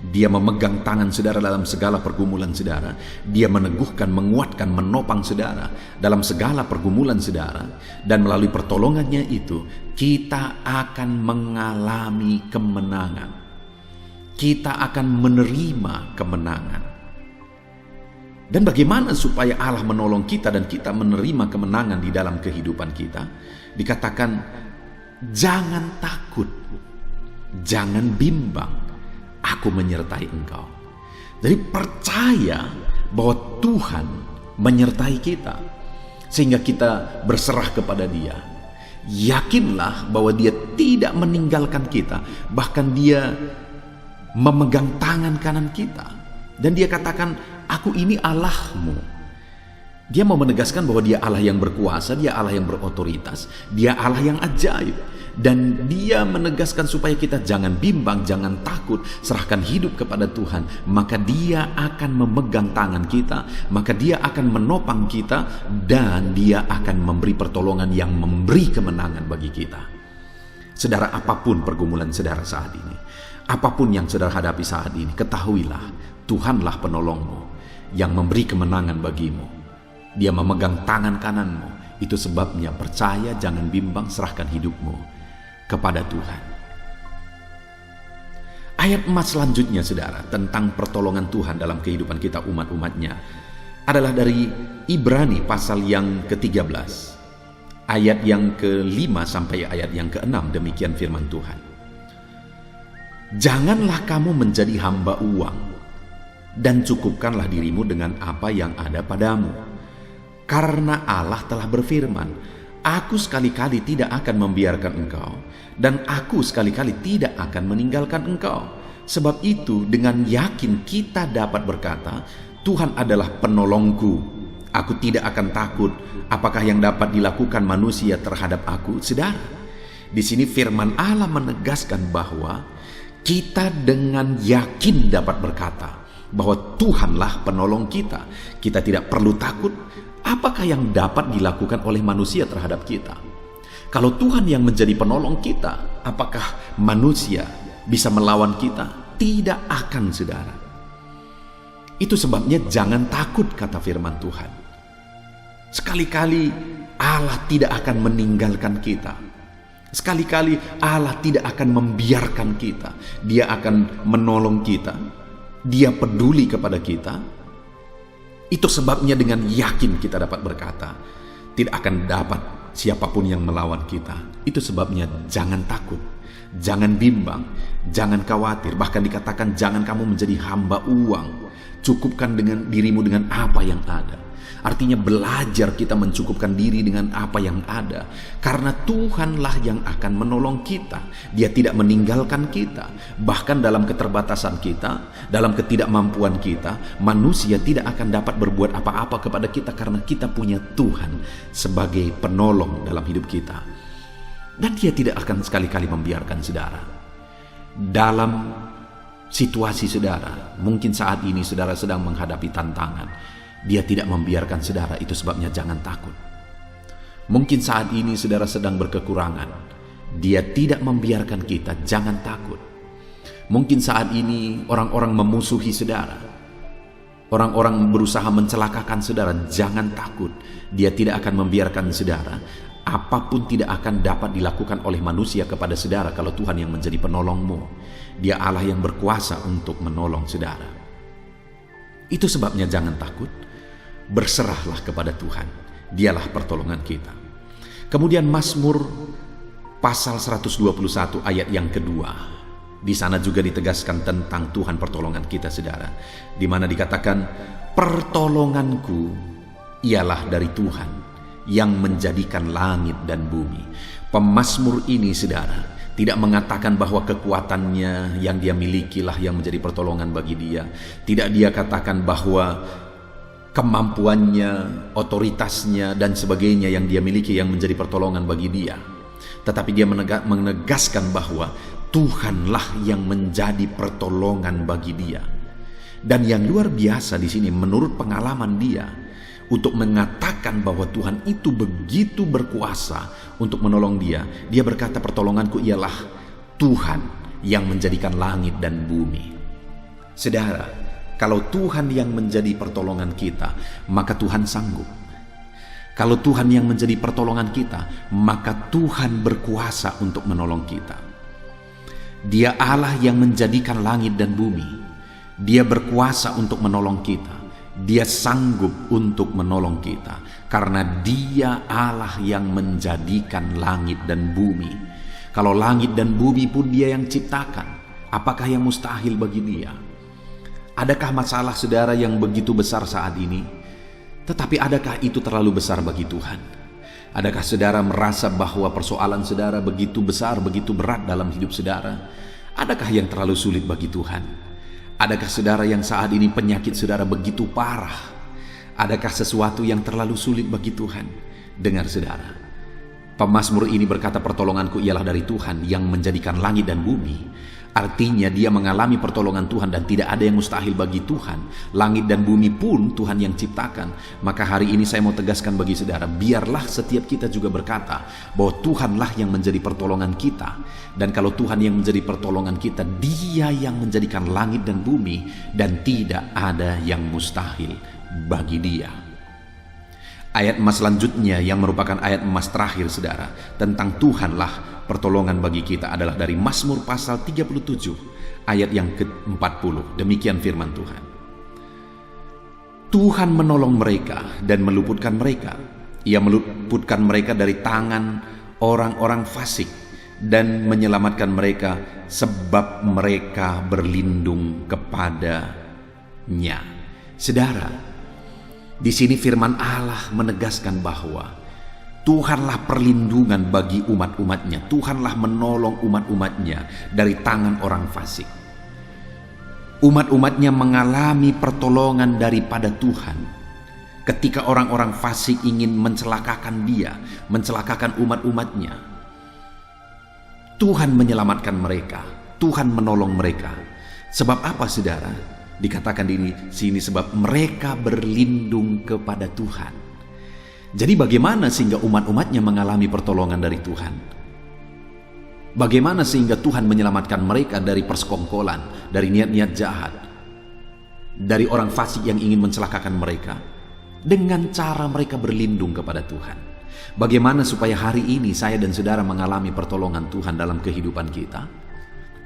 Dia memegang tangan saudara dalam segala pergumulan saudara. Dia meneguhkan, menguatkan, menopang saudara dalam segala pergumulan saudara. Dan melalui pertolongannya itu, kita akan mengalami kemenangan. Kita akan menerima kemenangan. Dan bagaimana supaya Allah menolong kita dan kita menerima kemenangan di dalam kehidupan kita? Dikatakan, jangan takut, jangan bimbang, aku menyertai engkau. Jadi percaya bahwa Tuhan menyertai kita, sehingga kita berserah kepada Dia. Yakinlah bahwa Dia tidak meninggalkan kita, bahkan Dia memegang tangan kanan kita. Dan Dia katakan, aku ini Allahmu. Dia mau menegaskan bahwa Dia Allah yang berkuasa, Dia Allah yang berotoritas, Dia Allah yang ajaib. Dan Dia menegaskan supaya kita jangan bimbang, jangan takut, serahkan hidup kepada Tuhan. Maka Dia akan memegang tangan kita, maka Dia akan menopang kita, dan Dia akan memberi pertolongan yang memberi kemenangan bagi kita. Saudara, apapun pergumulan saudara saat ini, apapun yang saudara hadapi saat ini, ketahuilah Tuhanlah penolongmu yang memberi kemenangan bagimu. Dia memegang tangan kananmu. Itu sebabnya percaya, jangan bimbang, serahkan hidupmu kepada Tuhan. Ayat emas selanjutnya saudara, tentang pertolongan Tuhan dalam kehidupan kita umat-umatnya, adalah dari Ibrani pasal yang ke-13 ayat yang ke-5 sampai ayat yang ke-6. Demikian firman Tuhan. Janganlah kamu menjadi hamba uang, dan cukupkanlah dirimu dengan apa yang ada padamu, karena Allah telah berfirman, aku sekali-kali tidak akan membiarkan engkau, dan aku sekali-kali tidak akan meninggalkan engkau. Sebab itu dengan yakin kita dapat berkata, Tuhan adalah penolongku, aku tidak akan takut. Apakah yang dapat dilakukan manusia terhadap aku? Saudara, di sini firman Allah menegaskan bahwa kita dengan yakin dapat berkata bahwa Tuhanlah penolong kita. Kita tidak perlu takut. Apakah yang dapat dilakukan oleh manusia terhadap kita? Kalau Tuhan yang menjadi penolong kita, apakah manusia bisa melawan kita? Tidak akan, saudara. Itu sebabnya jangan takut, kata firman Tuhan. Sekali-kali Allah tidak akan meninggalkan kita. Sekali-kali Allah tidak akan membiarkan kita. Dia akan menolong kita. Dia peduli kepada kita. Itu sebabnya dengan yakin kita dapat berkata, tidak akan dapat siapapun yang melawan kita. Itu sebabnya jangan takut, jangan bimbang, jangan khawatir. Bahkan dikatakan jangan kamu menjadi hamba uang. Cukupkan dengan dirimu dengan apa yang ada. Artinya belajar kita mencukupkan diri dengan apa yang ada. Karena Tuhanlah yang akan menolong kita. Dia tidak meninggalkan kita. Bahkan dalam keterbatasan kita, dalam ketidakmampuan kita, manusia tidak akan dapat berbuat apa-apa kepada kita, karena kita punya Tuhan sebagai penolong dalam hidup kita. Dan Dia tidak akan sekali-kali membiarkan saudara. Dalam situasi saudara, mungkin saat ini saudara sedang menghadapi tantangan, Dia tidak membiarkan saudara. Itu sebabnya jangan takut. Mungkin saat ini saudara sedang berkekurangan, Dia tidak membiarkan kita. Jangan takut. Mungkin saat ini orang-orang memusuhi saudara, orang-orang berusaha mencelakakan saudara. Jangan takut. Dia tidak akan membiarkan saudara. Apapun tidak akan dapat dilakukan oleh manusia kepada saudara kalau Tuhan yang menjadi penolongmu. Dia Allah yang berkuasa untuk menolong saudara. Itu sebabnya jangan takut. Berserahlah kepada Tuhan. Dialah pertolongan kita. Kemudian Mazmur pasal 121 ayat yang kedua. Di sana juga ditegaskan tentang Tuhan pertolongan kita, saudara. Di mana dikatakan, pertolonganku ialah dari Tuhan yang menjadikan langit dan bumi. Pemazmur ini, saudara, tidak mengatakan bahwa kekuatannya yang dia milikilah yang menjadi pertolongan bagi dia. Tidak dia katakan bahwa kemampuannya, otoritasnya, dan sebagainya yang dia miliki yang menjadi pertolongan bagi dia. tetapi dia menegaskan bahwa Tuhanlah yang menjadi pertolongan bagi dia. Dan yang luar biasa di sini menurut pengalaman dia, untuk mengatakan bahwa Tuhan itu begitu berkuasa untuk menolong dia, dia berkata, pertolonganku ialah Tuhan yang menjadikan langit dan bumi. Saudara, kalau Tuhan yang menjadi pertolongan kita, maka Tuhan sanggup. Kalau Tuhan yang menjadi pertolongan kita, maka Tuhan berkuasa untuk menolong kita. Dia Allah yang menjadikan langit dan bumi. Dia berkuasa untuk menolong kita. Dia sanggup untuk menolong kita. Karena dia Allah yang menjadikan langit dan bumi. Kalau langit dan bumi pun dia yang ciptakan, apakah yang mustahil bagi dia? Adakah masalah saudara yang begitu besar saat ini? Tetapi adakah itu terlalu besar bagi Tuhan? Adakah saudara merasa bahwa persoalan saudara begitu besar, begitu berat dalam hidup saudara? Adakah yang terlalu sulit bagi Tuhan? Adakah saudara yang saat ini penyakit saudara begitu parah? Adakah sesuatu yang terlalu sulit bagi Tuhan? Dengar saudara, pemazmur ini berkata, pertolonganku ialah dari Tuhan yang menjadikan langit dan bumi. Artinya dia mengalami pertolongan Tuhan dan tidak ada yang mustahil bagi Tuhan. Langit dan bumi pun Tuhan yang ciptakan. Maka hari ini saya mau tegaskan bagi saudara, biarlah setiap kita juga berkata bahwa Tuhanlah yang menjadi pertolongan kita. Dan kalau Tuhan yang menjadi pertolongan kita, dia yang menjadikan langit dan bumi, dan tidak ada yang mustahil bagi dia. Ayat emas selanjutnya yang merupakan ayat emas terakhir saudara, tentang Tuhanlah pertolongan bagi kita, adalah dari Mazmur pasal 37 ayat yang ke-40. Demikian firman Tuhan. Tuhan menolong mereka dan meluputkan mereka. Ia meluputkan mereka dari tangan orang-orang fasik dan menyelamatkan mereka sebab mereka berlindung kepadanya. Saudara, di sini firman Allah menegaskan bahwa Tuhanlah perlindungan bagi umat-umatnya. Tuhanlah menolong umat-umatnya dari tangan orang fasik. Umat-umatnya mengalami pertolongan daripada Tuhan. Ketika orang-orang fasik ingin mencelakakan dia, mencelakakan umat-umatnya, Tuhan menyelamatkan mereka. Tuhan menolong mereka. Sebab apa saudara? Dikatakan di sini sebab mereka berlindung kepada Tuhan. Jadi bagaimana sehingga umat-umatnya mengalami pertolongan dari Tuhan? Bagaimana sehingga Tuhan menyelamatkan mereka dari persekongkolan, dari niat-niat jahat, dari orang fasik yang ingin mencelakakan mereka? Dengan cara mereka berlindung kepada Tuhan. Bagaimana supaya hari ini saya dan saudara mengalami pertolongan Tuhan dalam kehidupan kita?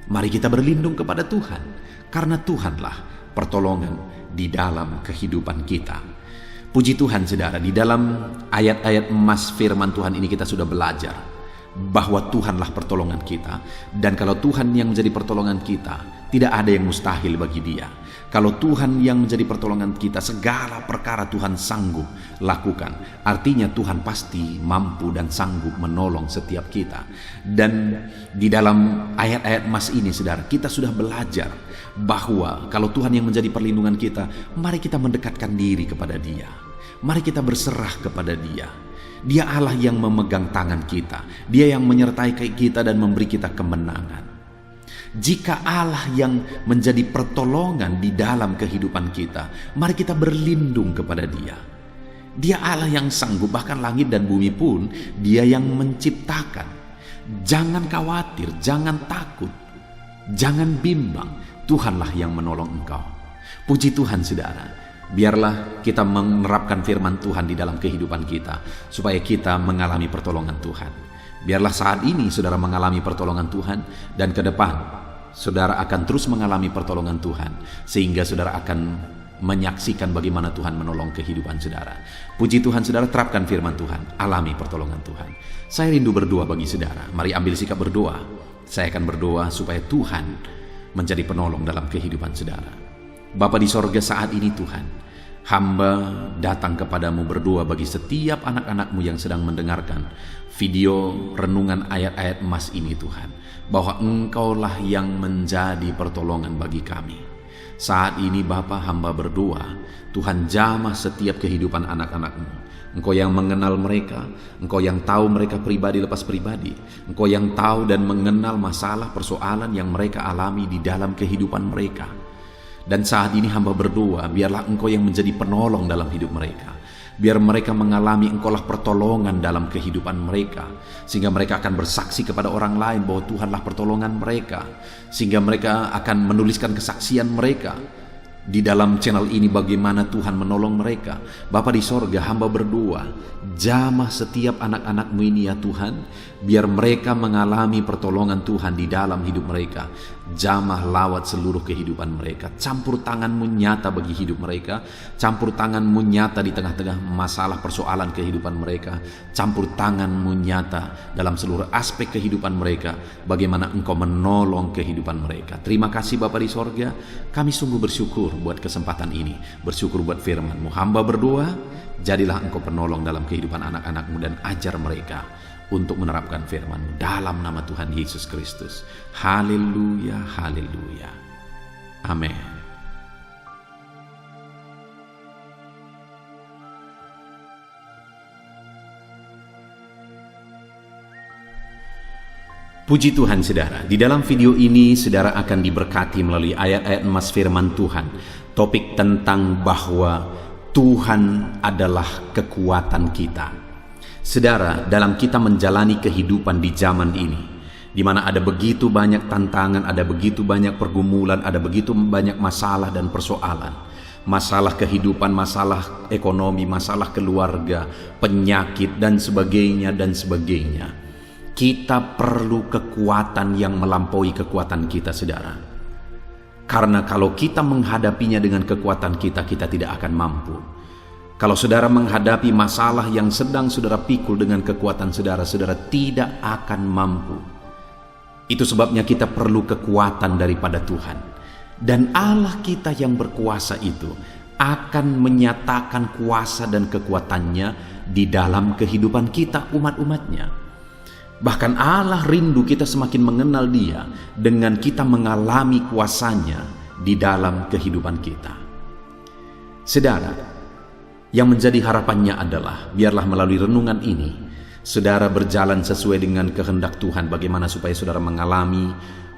Mari kita berlindung kepada Tuhan, karena Tuhanlah pertolongan di dalam kehidupan kita. Puji Tuhan saudara, di dalam ayat-ayat emas firman Tuhan ini kita sudah belajar bahwa Tuhanlah pertolongan kita. Dan kalau Tuhan yang menjadi pertolongan kita, tidak ada yang mustahil bagi dia. Kalau Tuhan yang menjadi pertolongan kita, segala perkara Tuhan sanggup lakukan. Artinya Tuhan pasti mampu dan sanggup menolong setiap kita. Dan di dalam ayat-ayat emas ini saudara, kita sudah belajar bahwa kalau Tuhan yang menjadi perlindungan kita, mari kita mendekatkan diri kepada dia. Mari kita berserah kepada dia. Dia Allah yang memegang tangan kita. Dia yang menyertai kita dan memberi kita kemenangan. Jika Allah yang menjadi pertolongan di dalam kehidupan kita, mari kita berlindung kepada dia. Dia Allah yang sanggup, bahkan langit dan bumi pun dia yang menciptakan. Jangan khawatir, jangan takut, jangan bimbang. Tuhanlah yang menolong engkau. Puji Tuhan saudara. Biarlah kita menerapkan firman Tuhan di dalam kehidupan kita, supaya kita mengalami pertolongan Tuhan. Biarlah saat ini saudara mengalami pertolongan Tuhan, dan ke depan saudara akan terus mengalami pertolongan Tuhan, sehingga saudara akan menyaksikan bagaimana Tuhan menolong kehidupan saudara. Puji Tuhan saudara, terapkan firman Tuhan, alami pertolongan Tuhan. Saya rindu berdoa bagi saudara. Mari ambil sikap berdoa. Saya akan berdoa supaya Tuhan menjadi penolong dalam kehidupan saudara. Bapa di sorga, saat ini Tuhan, hamba datang kepadamu berdoa bagi setiap anak-anakmu yang sedang mendengarkan video renungan ayat-ayat emas ini Tuhan, bahwa Engkaulah yang menjadi pertolongan bagi kami. Saat ini Bapa, hamba berdoa, Tuhan jamah setiap kehidupan anak-anakmu. Engkau yang mengenal mereka, Engkau yang tahu mereka pribadi lepas pribadi, Engkau yang tahu dan mengenal masalah persoalan yang mereka alami di dalam kehidupan mereka. Dan saat ini hamba berdoa, biarlah Engkau yang menjadi penolong dalam hidup mereka. Biar mereka mengalami Engkaulah pertolongan dalam kehidupan mereka, sehingga mereka akan bersaksi kepada orang lain bahwa Tuhanlah pertolongan mereka, sehingga mereka akan menuliskan kesaksian mereka di dalam channel ini bagaimana Tuhan menolong mereka. Bapa di sorga, hamba berdoa, jamah setiap anak-anak-Mu ini ya Tuhan, biar mereka mengalami pertolongan Tuhan di dalam hidup mereka. Jamah lawat seluruh kehidupan mereka. Campur tangan-Mu nyata bagi hidup mereka. Campur tangan-Mu nyata di tengah-tengah masalah persoalan kehidupan mereka. Campur tangan-Mu nyata dalam seluruh aspek kehidupan mereka. Bagaimana Engkau menolong kehidupan mereka. Terima kasih Bapa di sorga. Kami sungguh bersyukur buat kesempatan ini. Bersyukur buat firman-Mu. Hamba berdoa, jadilah Engkau penolong dalam kehidupan anak-anak-Mu dan ajar mereka untuk menerapkan firman-Mu dalam nama Tuhan Yesus Kristus. Haleluya, haleluya. Amin. Puji Tuhan saudara, di dalam video ini saudara akan diberkati melalui ayat-ayat emas firman Tuhan. Topik tentang bahwa Tuhan adalah kekuatan kita. Saudara, dalam kita menjalani kehidupan di zaman ini, di mana ada begitu banyak tantangan, ada begitu banyak pergumulan, ada begitu banyak masalah dan persoalan. Masalah kehidupan, masalah ekonomi, masalah keluarga, penyakit dan sebagainya dan sebagainya. Kita perlu kekuatan yang melampaui kekuatan kita, saudara. Karena kalau kita menghadapinya dengan kekuatan kita, kita tidak akan mampu. Kalau saudara menghadapi masalah yang sedang saudara pikul dengan kekuatan saudara, saudara tidak akan mampu. Itu sebabnya kita perlu kekuatan daripada Tuhan. Dan Allah kita yang berkuasa itu akan menyatakan kuasa dan kekuatannya di dalam kehidupan kita umat-umatnya. Bahkan Allah rindu kita semakin mengenal Dia dengan kita mengalami kuasanya di dalam kehidupan kita. Saudara, yang menjadi harapannya adalah biarlah melalui renungan ini saudara berjalan sesuai dengan kehendak Tuhan, bagaimana supaya saudara mengalami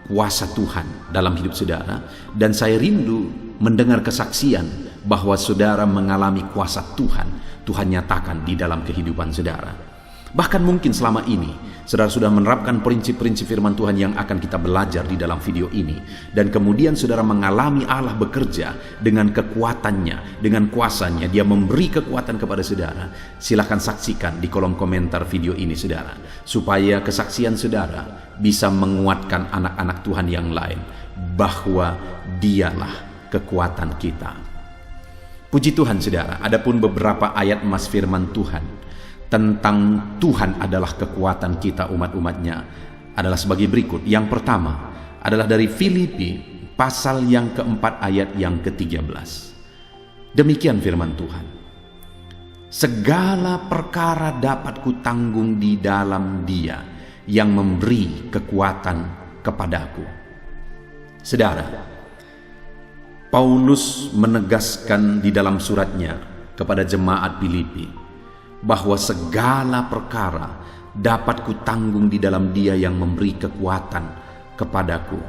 kuasa Tuhan dalam hidup saudara. Dan saya rindu mendengar kesaksian bahwa saudara mengalami kuasa Tuhan, Tuhan nyatakan di dalam kehidupan saudara. Bahkan mungkin selama ini saudara sudah menerapkan prinsip-prinsip firman Tuhan yang akan kita belajar di dalam video ini, dan kemudian saudara mengalami Allah bekerja dengan kekuatannya, dengan kuasanya. Dia memberi kekuatan kepada saudara. Silahkan saksikan di kolom komentar video ini saudara, supaya kesaksian saudara bisa menguatkan anak-anak Tuhan yang lain bahwa Dialah kekuatan kita. Puji Tuhan saudara, adapun beberapa ayat emas firman Tuhan tentang Tuhan adalah kekuatan kita umat-umatnya adalah sebagai berikut. Yang pertama adalah dari Filipi pasal yang keempat ayat yang ke-13. Demikian firman Tuhan. Segala perkara dapat kutanggung di dalam Dia yang memberi kekuatan kepadaku. Saudara, Paulus menegaskan di dalam suratnya kepada jemaat Filipi bahwa segala perkara dapat kutanggung di dalam Dia yang memberi kekuatan kepadaku.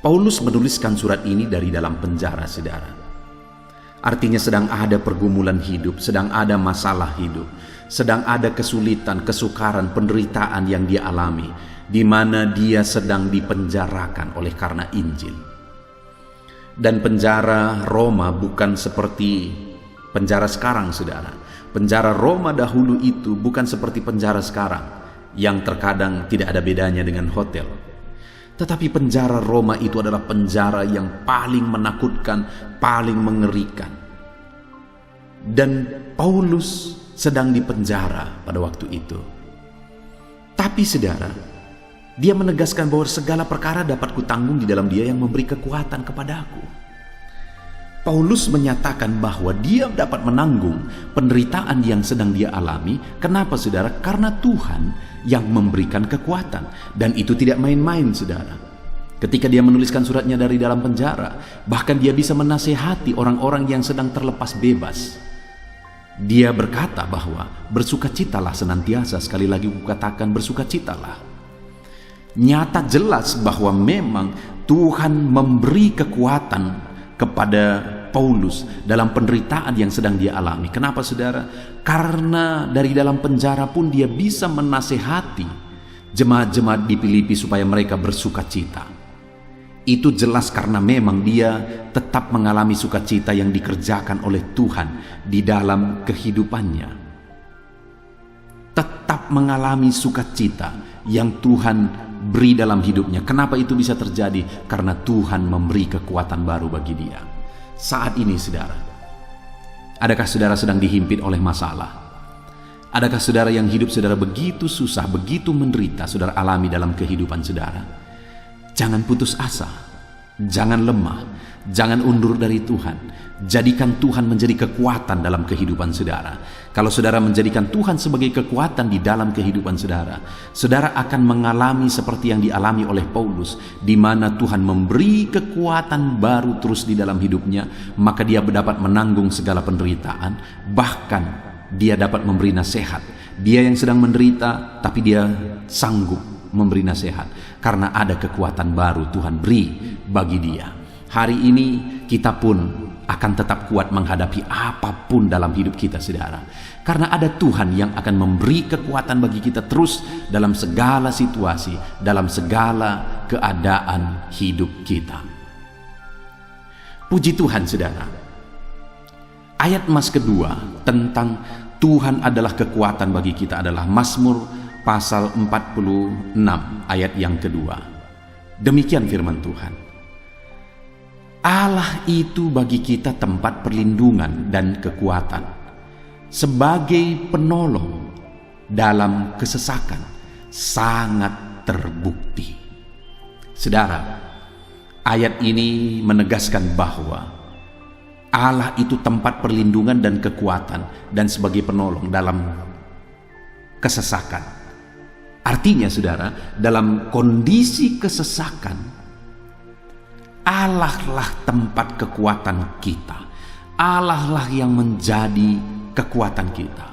Paulus menuliskan surat ini dari dalam penjara, saudara. Artinya sedang ada pergumulan hidup, sedang ada masalah hidup, sedang ada kesulitan, kesukaran, penderitaan yang dia alami, di mana dia sedang dipenjarakan oleh karena Injil. Dan penjara Roma bukan seperti penjara sekarang, saudara. Penjara Roma dahulu itu bukan seperti penjara sekarang, yang terkadang tidak ada bedanya dengan hotel. Tetapi penjara Roma itu adalah penjara yang paling menakutkan, paling mengerikan. Dan Paulus sedang dipenjara pada waktu itu. Tapi saudara, dia menegaskan bahwa segala perkara dapat kutanggung di dalam Dia yang memberi kekuatan kepadaku. Paulus menyatakan bahwa dia dapat menanggung penderitaan yang sedang dia alami. Kenapa saudara? Karena Tuhan yang memberikan kekuatan. Dan itu tidak main-main saudara. Ketika dia menuliskan suratnya dari dalam penjara, bahkan dia bisa menasehati orang-orang yang sedang terlepas bebas. Dia berkata bahwa bersukacitalah senantiasa. Sekali lagi kukatakan, bersukacitalah. Nyata jelas bahwa memang Tuhan memberi kekuatan kepada Paulus dalam penderitaan yang sedang dia alami. Kenapa saudara? Karena dari dalam penjara pun dia bisa menasehati jemaat-jemaat di Filipi supaya mereka bersukacita. Itu jelas karena memang dia tetap mengalami sukacita yang dikerjakan oleh Tuhan di dalam kehidupannya. Tetap mengalami sukacita yang Tuhan beri dalam hidupnya. Kenapa itu bisa terjadi? Karena Tuhan memberi kekuatan baru bagi dia. Saat ini saudara, adakah saudara sedang dihimpit oleh masalah? Adakah saudara yang hidup saudara begitu susah, begitu menderita saudara alami dalam kehidupan saudara? Jangan putus asa, jangan lemah, jangan undur dari Tuhan. Jadikan Tuhan menjadi kekuatan dalam kehidupan saudara. Kalau saudara menjadikan Tuhan sebagai kekuatan di dalam kehidupan saudara, saudara akan mengalami seperti yang dialami oleh Paulus, di mana Tuhan memberi kekuatan baru terus di dalam hidupnya, maka dia dapat menanggung segala penderitaan, bahkan dia dapat memberi nasihat. Dia yang sedang menderita, tapi dia sanggup memberi nasihat karena ada kekuatan baru Tuhan beri bagi dia. Hari ini kita pun akan tetap kuat menghadapi apapun dalam hidup kita saudara, karena ada Tuhan yang akan memberi kekuatan bagi kita terus dalam segala situasi, dalam segala keadaan hidup kita. Puji Tuhan saudara. Ayat Mas kedua tentang Tuhan adalah kekuatan bagi kita adalah Mazmur pasal 46 ayat yang kedua. Demikian firman Tuhan. Allah itu bagi kita tempat perlindungan dan kekuatan, sebagai penolong dalam kesesakan, sangat terbukti. Saudara, ayat ini menegaskan bahwa Allah itu tempat perlindungan dan kekuatan dan sebagai penolong dalam kesesakan. Artinya saudara, dalam kondisi kesesakan, Allah lah tempat kekuatan kita. Allah lah yang menjadi kekuatan kita.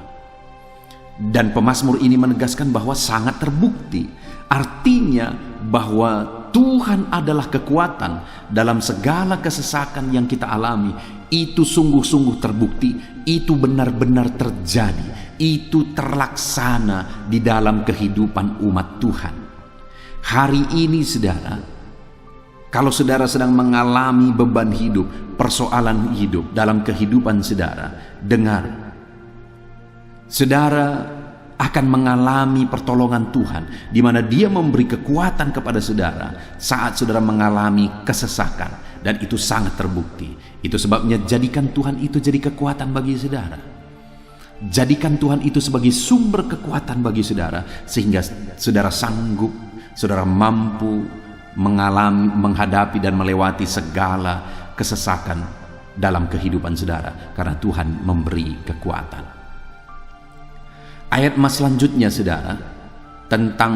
Dan pemazmur ini menegaskan bahwa sangat terbukti. Artinya bahwa Tuhan adalah kekuatan dalam segala kesesakan yang kita alami. Itu sungguh-sungguh terbukti. Itu benar-benar terjadi. Itu terlaksana di dalam kehidupan umat Tuhan. Hari ini saudara, kalau saudara sedang mengalami beban hidup, persoalan hidup dalam kehidupan saudara, dengar, saudara akan mengalami pertolongan Tuhan, di mana Dia memberi kekuatan kepada saudara saat saudara mengalami kesesakan, dan itu sangat terbukti. Itu sebabnya jadikan Tuhan itu jadi kekuatan bagi saudara. Jadikan Tuhan itu sebagai sumber kekuatan bagi saudara, sehingga saudara sanggup, saudara mampu menghadapi dan melewati segala kesesakan dalam kehidupan saudara, karena Tuhan memberi kekuatan. Ayat Mas selanjutnya saudara, tentang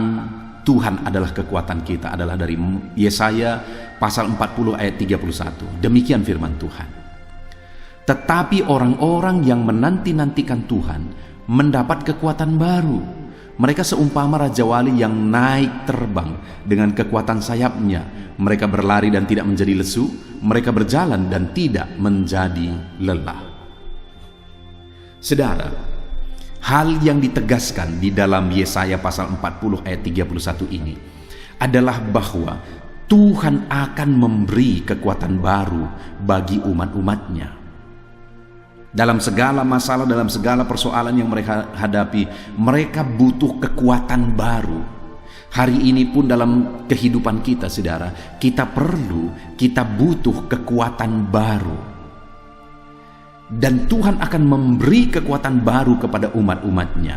Tuhan adalah kekuatan kita, adalah dari Yesaya pasal 40 ayat 31. Demikian firman Tuhan. Tetapi orang-orang yang menanti-nantikan Tuhan mendapat kekuatan baru. Mereka seumpama Raja Wali yang naik terbang dengan kekuatan sayapnya. Mereka berlari dan tidak menjadi lesu. Mereka berjalan dan tidak menjadi lelah. Saudara, hal yang ditegaskan di dalam Yesaya pasal 40 ayat 31 ini adalah bahwa Tuhan akan memberi kekuatan baru bagi umat-umatnya. Dalam segala masalah, dalam segala persoalan yang mereka hadapi, mereka butuh kekuatan baru. Hari ini pun dalam kehidupan kita saudara, kita butuh kekuatan baru. Dan Tuhan akan memberi kekuatan baru kepada umat-umatnya.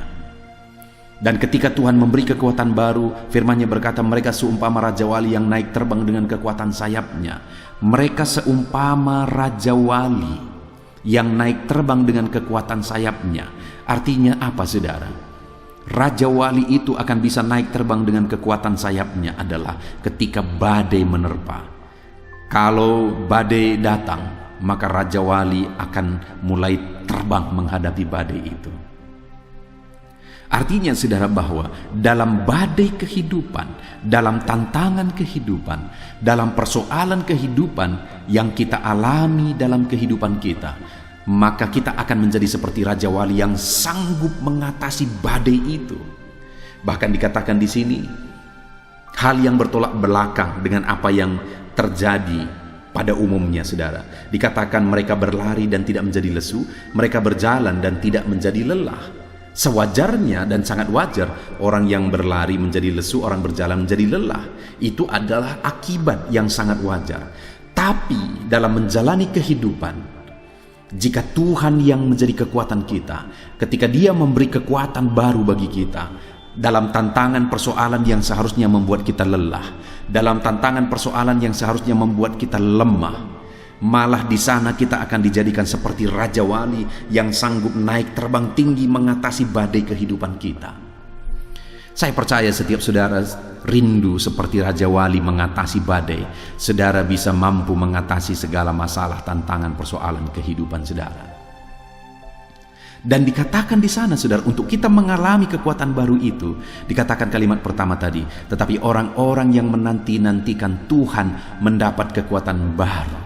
Dan ketika Tuhan memberi kekuatan baru, firman-Nya berkata, mereka seumpama Raja Wali yang naik terbang dengan kekuatan sayapnya. Mereka seumpama Raja Wali yang naik terbang dengan kekuatan sayapnya. Artinya apa saudara? Raja Wali itu akan bisa naik terbang dengan kekuatan sayapnya adalah ketika badai menerpa. Kalau badai datang, maka Raja Wali akan mulai terbang menghadapi badai itu. Artinya saudara, bahwa dalam badai kehidupan, dalam tantangan kehidupan, dalam persoalan kehidupan yang kita alami dalam kehidupan kita, maka kita akan menjadi seperti Raja Wali yang sanggup mengatasi badai itu. Bahkan dikatakan di sini, hal yang bertolak belakang dengan apa yang terjadi pada umumnya, saudara. Dikatakan mereka berlari dan tidak menjadi lesu, mereka berjalan dan tidak menjadi lelah. Sewajarnya dan sangat wajar orang yang berlari menjadi lesu, orang berjalan menjadi lelah. Itu adalah akibat yang sangat wajar. Tapi dalam menjalani kehidupan, jika Tuhan yang menjadi kekuatan kita, ketika Dia memberi kekuatan baru bagi kita, dalam tantangan persoalan yang seharusnya membuat kita lelah, dalam tantangan persoalan yang seharusnya membuat kita lemah, malah di sana kita akan dijadikan seperti Raja Wali yang sanggup naik terbang tinggi mengatasi badai kehidupan kita. Saya percaya setiap saudara rindu seperti Raja Wali mengatasi badai. Saudara bisa mampu mengatasi segala masalah, tantangan, persoalan kehidupan saudara. Dan dikatakan di sana, saudara, untuk kita mengalami kekuatan baru itu, dikatakan kalimat pertama tadi, tetapi orang-orang yang menanti-nantikan Tuhan mendapat kekuatan baru.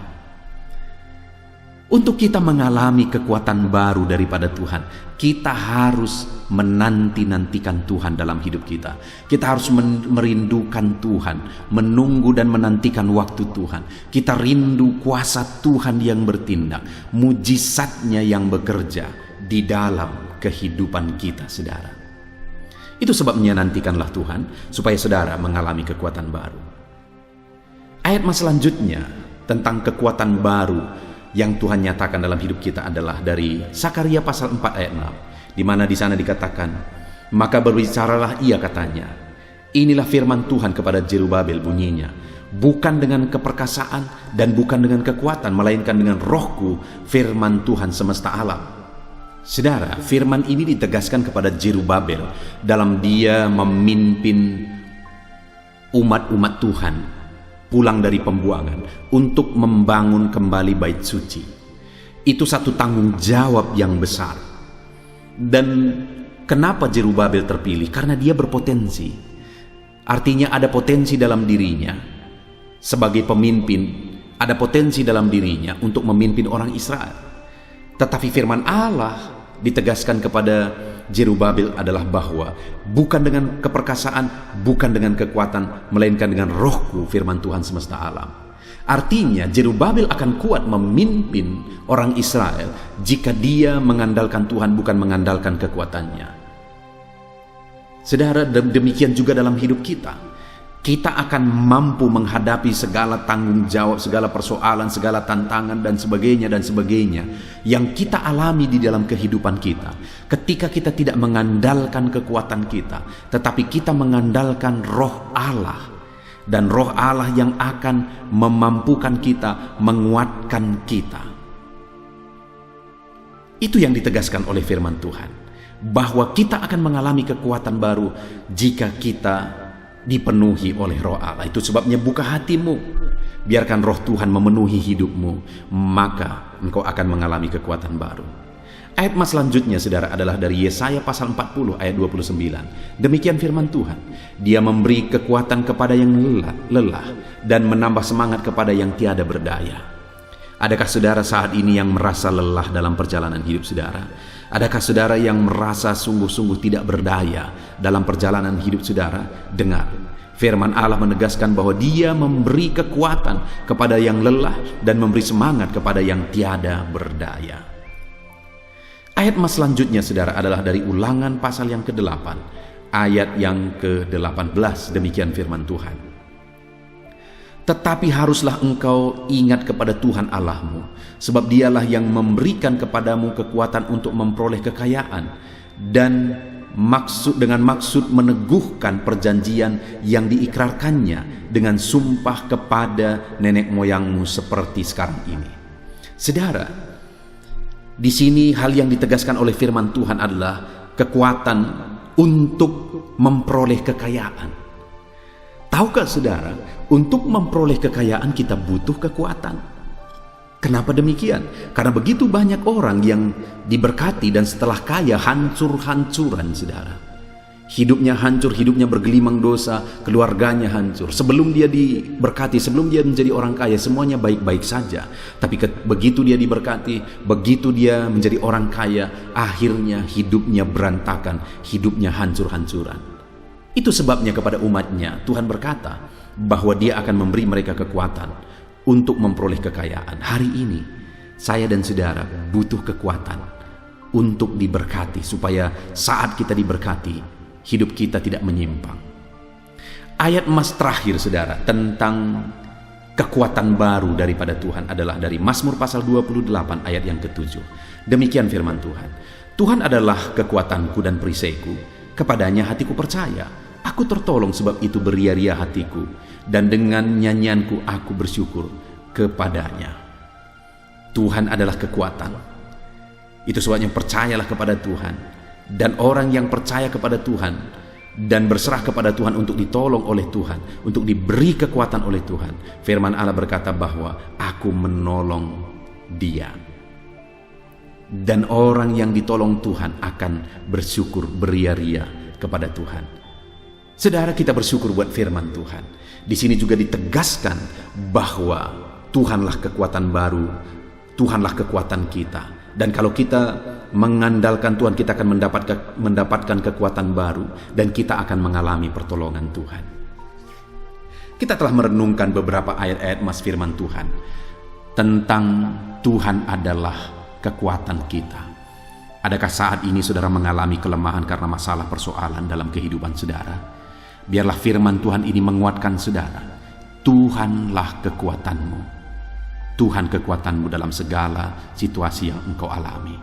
Untuk kita mengalami kekuatan baru daripada Tuhan, kita harus menanti-nantikan Tuhan dalam hidup kita. Kita harus merindukan Tuhan, menunggu dan menantikan waktu Tuhan. Kita rindu kuasa Tuhan yang bertindak, mujizatnya yang bekerja di dalam kehidupan kita, saudara. Itu sebabnya nantikanlah Tuhan, supaya saudara mengalami kekuatan baru. Ayat selanjutnya tentang kekuatan baru yang Tuhan nyatakan dalam hidup kita adalah dari Sakaria pasal 4 ayat 6, di mana di sana dikatakan, maka berbicaralah ia, katanya, inilah firman Tuhan kepada Zerubabel bunyinya, bukan dengan keperkasaan dan bukan dengan kekuatan, melainkan dengan rohku, firman Tuhan semesta alam. Saudara, firman ini ditegaskan kepada Zerubabel dalam dia memimpin umat-umat Tuhan pulang dari pembuangan untuk membangun kembali bait suci. Itu satu tanggung jawab yang besar. Dan kenapa Zerubabel terpilih? Karena dia berpotensi. Artinya ada potensi dalam dirinya sebagai pemimpin, ada potensi dalam dirinya untuk memimpin orang Israel. Tetapi firman Allah ditegaskan kepada Zerubabel adalah bahwa bukan dengan keperkasaan, bukan dengan kekuatan, melainkan dengan rohku, firman Tuhan semesta alam. Artinya Zerubabel akan kuat memimpin orang Israel jika dia mengandalkan Tuhan, bukan mengandalkan kekuatannya. Saudara, demikian juga dalam hidup kita. Kita akan mampu menghadapi segala tanggung jawab, segala persoalan, segala tantangan dan sebagainya yang kita alami di dalam kehidupan kita. Ketika kita tidak mengandalkan kekuatan kita, tetapi kita mengandalkan roh Allah. Dan roh Allah yang akan memampukan kita, menguatkan kita. Itu yang ditegaskan oleh firman Tuhan, bahwa kita akan mengalami kekuatan baru jika kita dipenuhi oleh roh Allah. Itu sebabnya buka hatimu, biarkan roh Tuhan memenuhi hidupmu, maka engkau akan mengalami kekuatan baru. Ayat selanjutnya, saudara, adalah dari Yesaya pasal 40 ayat 29. Demikian firman Tuhan, Dia memberi kekuatan kepada yang lelah dan menambah semangat kepada yang tiada berdaya. Adakah saudara saat ini yang merasa lelah dalam perjalanan hidup saudara? Adakah saudara yang merasa sungguh-sungguh tidak berdaya dalam perjalanan hidup saudara? Dengar, firman Allah menegaskan bahwa Dia memberi kekuatan kepada yang lelah dan memberi semangat kepada yang tiada berdaya. Ayat selanjutnya, saudara, adalah dari Ulangan pasal yang ke-8, ayat yang ke-18. Demikian firman Tuhan. Tetapi haruslah engkau ingat kepada Tuhan Allahmu, sebab Dialah yang memberikan kepadamu kekuatan untuk memperoleh kekayaan, dan dengan maksud meneguhkan perjanjian yang diikrarkannya dengan sumpah kepada nenek moyangmu seperti sekarang ini. Saudara, di sini hal yang ditegaskan oleh firman Tuhan adalah kekuatan untuk memperoleh kekayaan. Tahukah saudara, untuk memperoleh kekayaan kita butuh kekuatan. Kenapa demikian? Karena begitu banyak orang yang diberkati dan setelah kaya hancur-hancuran, saudara. Hidupnya hancur, hidupnya bergelimang dosa, keluarganya hancur. Sebelum dia diberkati, sebelum dia menjadi orang kaya, semuanya baik-baik saja. Tapi begitu dia diberkati, begitu dia menjadi orang kaya, akhirnya hidupnya berantakan, hidupnya hancur-hancuran. Itu sebabnya kepada umatnya, Tuhan berkata bahwa dia akan memberi mereka kekuatan untuk memperoleh kekayaan. Hari ini, saya dan saudara butuh kekuatan untuk diberkati, supaya saat kita diberkati, hidup kita tidak menyimpang. Ayat emas terakhir, saudara, tentang kekuatan baru daripada Tuhan adalah dari Mazmur pasal 28 ayat yang ke-7. Demikian firman Tuhan. Tuhan adalah kekuatanku dan perisaiku, kepadanya hatiku percaya. Aku tertolong, sebab itu beria-ria hatiku, dan dengan nyanyianku aku bersyukur kepadanya. Tuhan adalah kekuatan. Itu sebabnya percayalah kepada Tuhan. Dan orang yang percaya kepada Tuhan dan berserah kepada Tuhan untuk ditolong oleh Tuhan, untuk diberi kekuatan oleh Tuhan, firman Allah berkata bahwa aku menolong dia. Dan orang yang ditolong Tuhan akan bersyukur beria-ria kepada Tuhan. Saudara, kita bersyukur buat firman Tuhan. Di sini juga ditegaskan bahwa Tuhanlah kekuatan baru, Tuhanlah kekuatan kita. Dan kalau kita mengandalkan Tuhan, kita akan mendapatkan kekuatan baru, dan kita akan mengalami pertolongan Tuhan. Kita telah merenungkan beberapa ayat-ayat mas firman Tuhan tentang Tuhan adalah kekuatan kita. Adakah saat ini saudara mengalami kelemahan karena masalah persoalan dalam kehidupan saudara? Biarlah firman Tuhan ini menguatkan saudara. Tuhanlah kekuatanmu. Tuhan kekuatanmu dalam segala situasi yang engkau alami.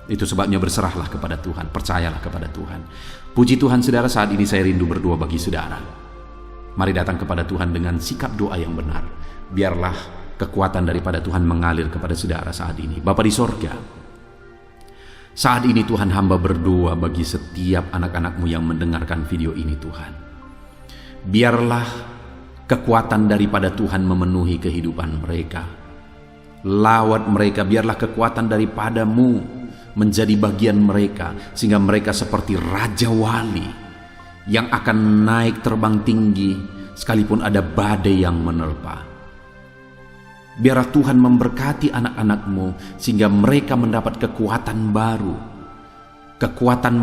Itu sebabnya berserahlah kepada Tuhan, percayalah kepada Tuhan. Puji Tuhan, saudara, saat ini saya rindu berdoa bagi saudara. Mari datang kepada Tuhan dengan sikap doa yang benar. Biarlah kekuatan daripada Tuhan mengalir kepada saudara saat ini. Bapa di sorga, saat ini Tuhan, hamba berdoa bagi setiap anak-anak-Mu yang mendengarkan video ini, Tuhan. Biarlah kekuatan daripada Tuhan memenuhi kehidupan mereka. Lawat mereka, biarlah kekuatan daripada-Mu menjadi bagian mereka, sehingga mereka seperti Raja Wali yang akan naik terbang tinggi sekalipun ada badai yang menerpa. Biarlah Tuhan memberkati anak-anak-Mu sehingga mereka mendapat kekuatan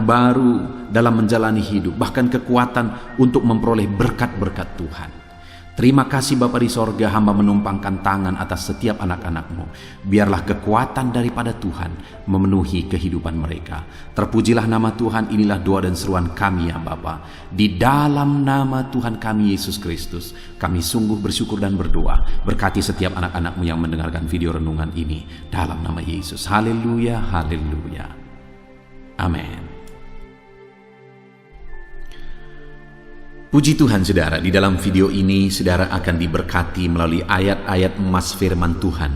baru dalam menjalani hidup, bahkan kekuatan untuk memperoleh berkat-berkat Tuhan. Terima kasih Bapa di sorga, hamba menumpangkan tangan atas setiap anak-anak-Mu. Biarlah kekuatan daripada Tuhan memenuhi kehidupan mereka. Terpujilah nama Tuhan. Inilah doa dan seruan kami ya Bapa. Di dalam nama Tuhan kami Yesus Kristus, kami sungguh bersyukur dan berdoa. Berkati setiap anak-anak-Mu yang mendengarkan video renungan ini. Dalam nama Yesus. Haleluya, haleluya. Amin. Puji Tuhan, saudara, di dalam video ini saudara akan diberkati melalui ayat-ayat emas firman Tuhan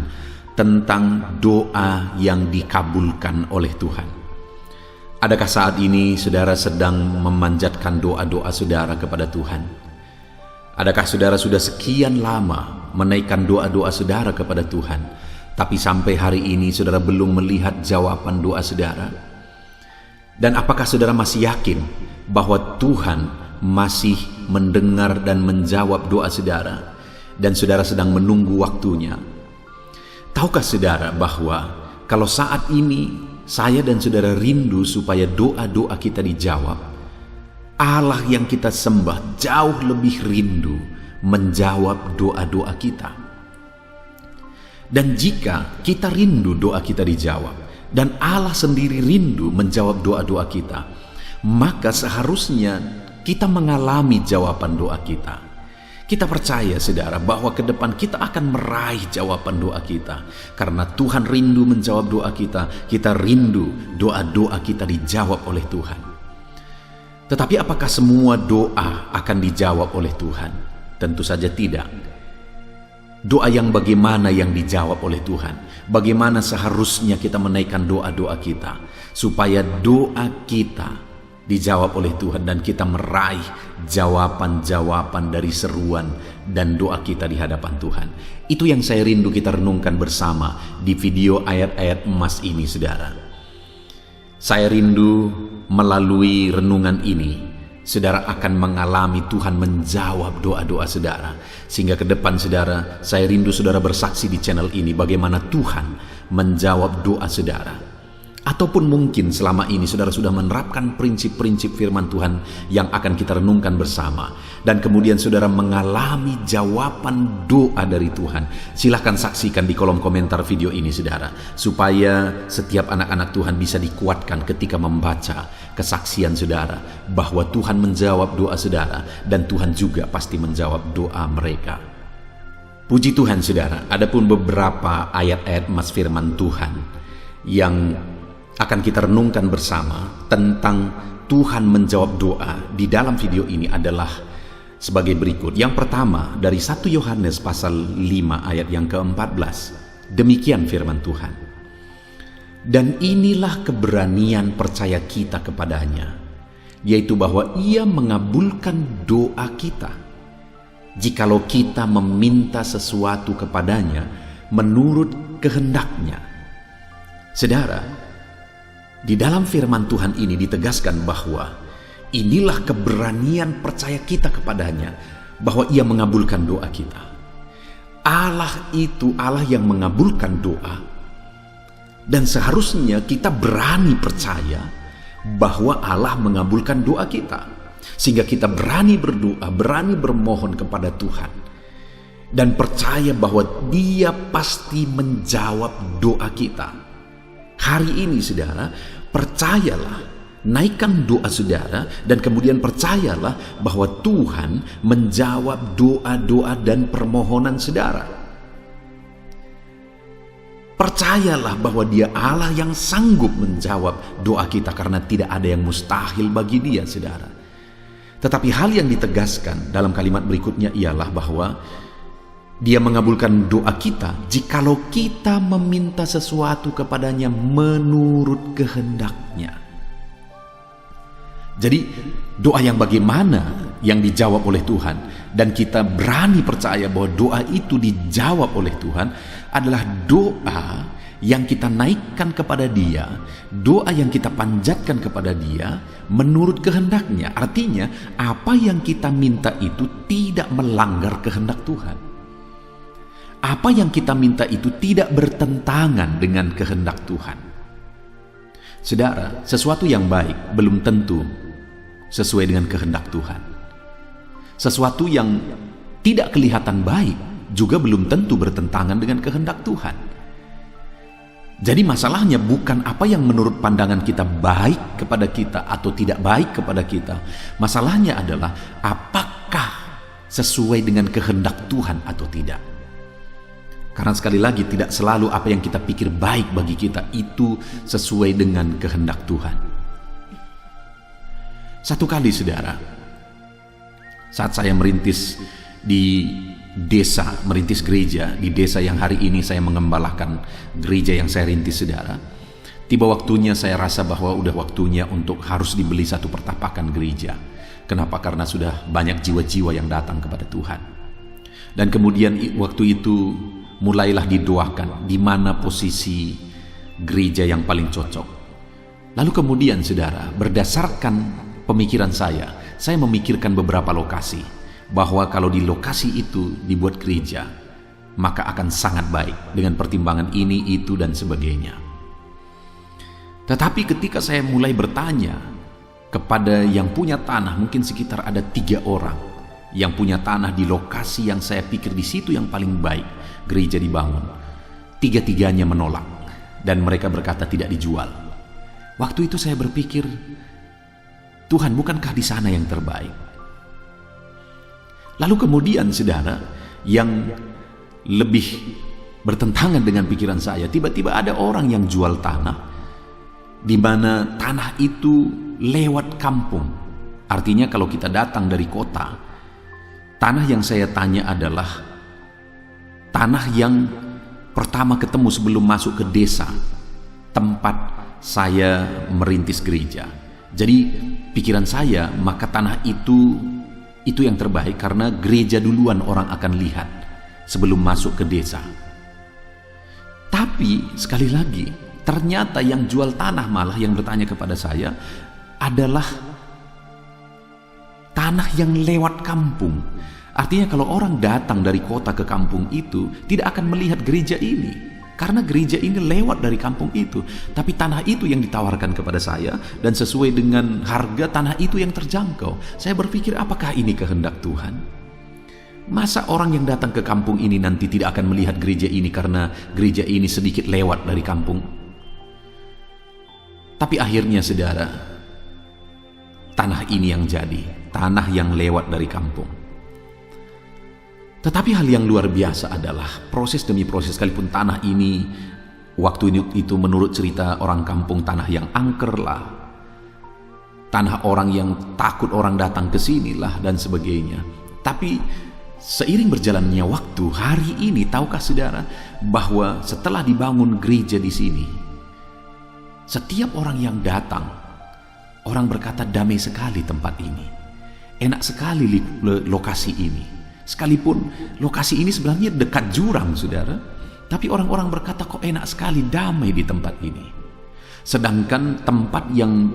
tentang doa yang dikabulkan oleh Tuhan. Adakah saat ini saudara sedang memanjatkan doa-doa saudara kepada Tuhan? Adakah saudara sudah sekian lama menaikkan doa-doa saudara kepada Tuhan, tapi sampai hari ini saudara belum melihat jawaban doa saudara? Dan apakah saudara masih yakin bahwa Tuhan masih mendengar dan menjawab doa saudara, dan saudara sedang menunggu waktunya? Tahukah saudara bahwa kalau saat ini saya dan saudara rindu supaya doa-doa kita dijawab, Allah yang kita sembah jauh lebih rindu menjawab doa-doa kita. Dan jika kita rindu doa kita dijawab, dan Allah sendiri rindu menjawab doa-doa kita, maka seharusnya kita mengalami jawaban doa kita. Kita percaya saudara bahwa ke depan kita akan meraih jawaban doa kita. Karena Tuhan rindu menjawab doa kita, kita rindu doa-doa kita dijawab oleh Tuhan. Tetapi apakah semua doa akan dijawab oleh Tuhan? Tentu saja tidak. Doa yang bagaimana yang dijawab oleh Tuhan? Bagaimana seharusnya kita menaikkan doa-doa kita supaya doa kita dijawab oleh Tuhan dan kita meraih jawaban-jawaban dari seruan dan doa kita di hadapan Tuhan. Itu yang saya rindu kita renungkan bersama di video ayat-ayat emas ini, saudara. Saya rindu melalui renungan ini saudara akan mengalami Tuhan menjawab doa-doa saudara. Sehingga ke depan saudara, saya rindu saudara bersaksi di channel ini bagaimana Tuhan menjawab doa saudara. Ataupun mungkin selama ini saudara sudah menerapkan prinsip-prinsip firman Tuhan yang akan kita renungkan bersama. Dan kemudian saudara mengalami jawaban doa dari Tuhan. Silahkan saksikan di kolom komentar video ini saudara. Supaya setiap anak-anak Tuhan bisa dikuatkan ketika membaca kesaksian saudara. Bahwa Tuhan menjawab doa saudara. Dan Tuhan juga pasti menjawab doa mereka. Puji Tuhan saudara, adapun beberapa ayat-ayat emas firman Tuhan yang akan kita renungkan bersama tentang Tuhan menjawab doa di dalam video ini adalah sebagai berikut. Yang pertama dari 1 Yohanes pasal 5 ayat yang ke-14. Demikian firman Tuhan. Dan inilah keberanian percaya kita kepadanya, yaitu bahwa Ia mengabulkan doa kita, jikalau kita meminta sesuatu kepadanya menurut kehendaknya. Saudara, di dalam firman Tuhan ini ditegaskan bahwa inilah keberanian percaya kita kepadanya, bahwa Ia mengabulkan doa kita. Allah itu Allah yang mengabulkan doa, dan seharusnya kita berani percaya bahwa Allah mengabulkan doa kita, sehingga kita berani berdoa, berani bermohon kepada Tuhan, dan percaya bahwa Dia pasti menjawab doa kita. Hari ini saudara, percayalah, naikkan doa saudara, dan kemudian percayalah bahwa Tuhan menjawab doa-doa dan permohonan saudara. Percayalah bahwa Dia Allah yang sanggup menjawab doa kita, karena tidak ada yang mustahil bagi Dia, saudara. Tetapi hal yang ditegaskan dalam kalimat berikutnya ialah bahwa Dia mengabulkan doa kita jikalau kita meminta sesuatu kepadanya menurut kehendaknya. Jadi doa yang bagaimana yang dijawab oleh Tuhan, dan kita berani percaya bahwa doa itu dijawab oleh Tuhan, adalah doa yang kita naikkan kepada Dia, doa yang kita panjatkan kepada Dia menurut kehendaknya. Artinya apa yang kita minta itu tidak melanggar kehendak Tuhan. Apa yang kita minta itu tidak bertentangan dengan kehendak Tuhan. Saudara, sesuatu yang baik belum tentu sesuai dengan kehendak Tuhan. Sesuatu yang tidak kelihatan baik juga belum tentu bertentangan dengan kehendak Tuhan. Jadi masalahnya bukan apa yang menurut pandangan kita baik kepada kita atau tidak baik kepada kita. Masalahnya adalah apakah sesuai dengan kehendak Tuhan atau tidak. Karena sekali lagi tidak selalu apa yang kita pikir baik bagi kita itu sesuai dengan kehendak Tuhan. Satu kali saudara, saat saya merintis di desa, merintis gereja di desa yang hari ini saya mengembalakan gereja yang saya rintis saudara, tiba waktunya saya rasa bahwa udah waktunya untuk harus dibeli satu pertapakan gereja. Kenapa? Karena sudah banyak jiwa-jiwa yang datang kepada Tuhan. Dan kemudian waktu itu mulailah didoakan di mana posisi gereja yang paling cocok. Lalu kemudian saudara, berdasarkan pemikiran saya memikirkan beberapa lokasi, bahwa kalau di lokasi itu dibuat gereja, maka akan sangat baik dengan pertimbangan ini, itu, dan sebagainya. Tetapi ketika saya mulai bertanya kepada yang punya tanah, mungkin sekitar ada 3 orang yang punya tanah di lokasi yang saya pikir di situ yang paling baik gereja dibangun. 3-tiganya menolak dan mereka berkata tidak dijual. Waktu itu saya berpikir, Tuhan, bukankah di sana yang terbaik? Lalu kemudian saudara, yang lebih bertentangan dengan pikiran saya, tiba-tiba ada orang yang jual tanah, di mana tanah itu lewat kampung. Artinya kalau kita datang dari kota, tanah yang saya tanya adalah tanah yang pertama ketemu sebelum masuk ke desa tempat saya merintis gereja. Jadi pikiran saya, maka tanah itu yang terbaik karena gereja duluan orang akan lihat sebelum masuk ke desa. Tapi sekali lagi, ternyata yang jual tanah malah yang bertanya kepada saya adalah tanah yang lewat kampung. Artinya kalau orang datang dari kota ke kampung itu tidak akan melihat gereja ini, karena gereja ini lewat dari kampung itu. Tapi tanah itu yang ditawarkan kepada saya, dan sesuai dengan harga tanah itu yang terjangkau. Saya berpikir, apakah ini kehendak Tuhan? Masa orang yang datang ke kampung ini nanti tidak akan melihat gereja ini karena gereja ini sedikit lewat dari kampung? Tapi akhirnya saudara, tanah ini yang jadi, tanah yang lewat dari kampung. Tetapi hal yang luar biasa adalah proses demi proses, sekalipun tanah ini waktu itu menurut cerita orang kampung tanah yang angker lah, tanah orang yang takut orang datang ke sini lah dan sebagainya. Tapi seiring berjalannya waktu, hari ini tahukah saudara bahwa setelah dibangun gereja di sini, setiap orang yang datang, orang berkata damai sekali tempat ini, enak sekali lokasi ini. Sekalipun lokasi ini sebenarnya dekat jurang saudara, tapi orang-orang berkata kok enak sekali, damai di tempat ini. Sedangkan tempat yang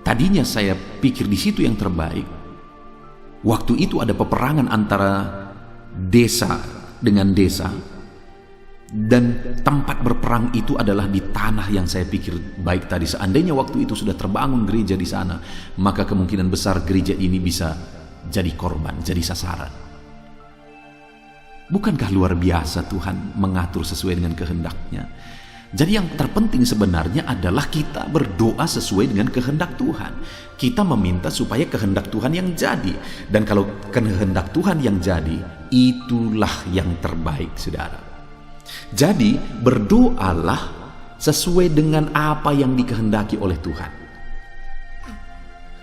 tadinya saya pikir di situ yang terbaik, waktu itu ada peperangan antara desa dengan desa, dan tempat berperang itu adalah di tanah yang saya pikir baik tadi. Seandainya waktu itu sudah terbangun gereja di sana, maka kemungkinan besar gereja ini bisa jadi korban, jadi sasaran. Bukankah luar biasa Tuhan mengatur sesuai dengan kehendaknya? Jadi yang terpenting sebenarnya adalah kita berdoa sesuai dengan kehendak Tuhan. Kita meminta supaya kehendak Tuhan yang jadi. Dan kalau kehendak Tuhan yang jadi, itulah yang terbaik saudara. Jadi berdoalah sesuai dengan apa yang dikehendaki oleh Tuhan.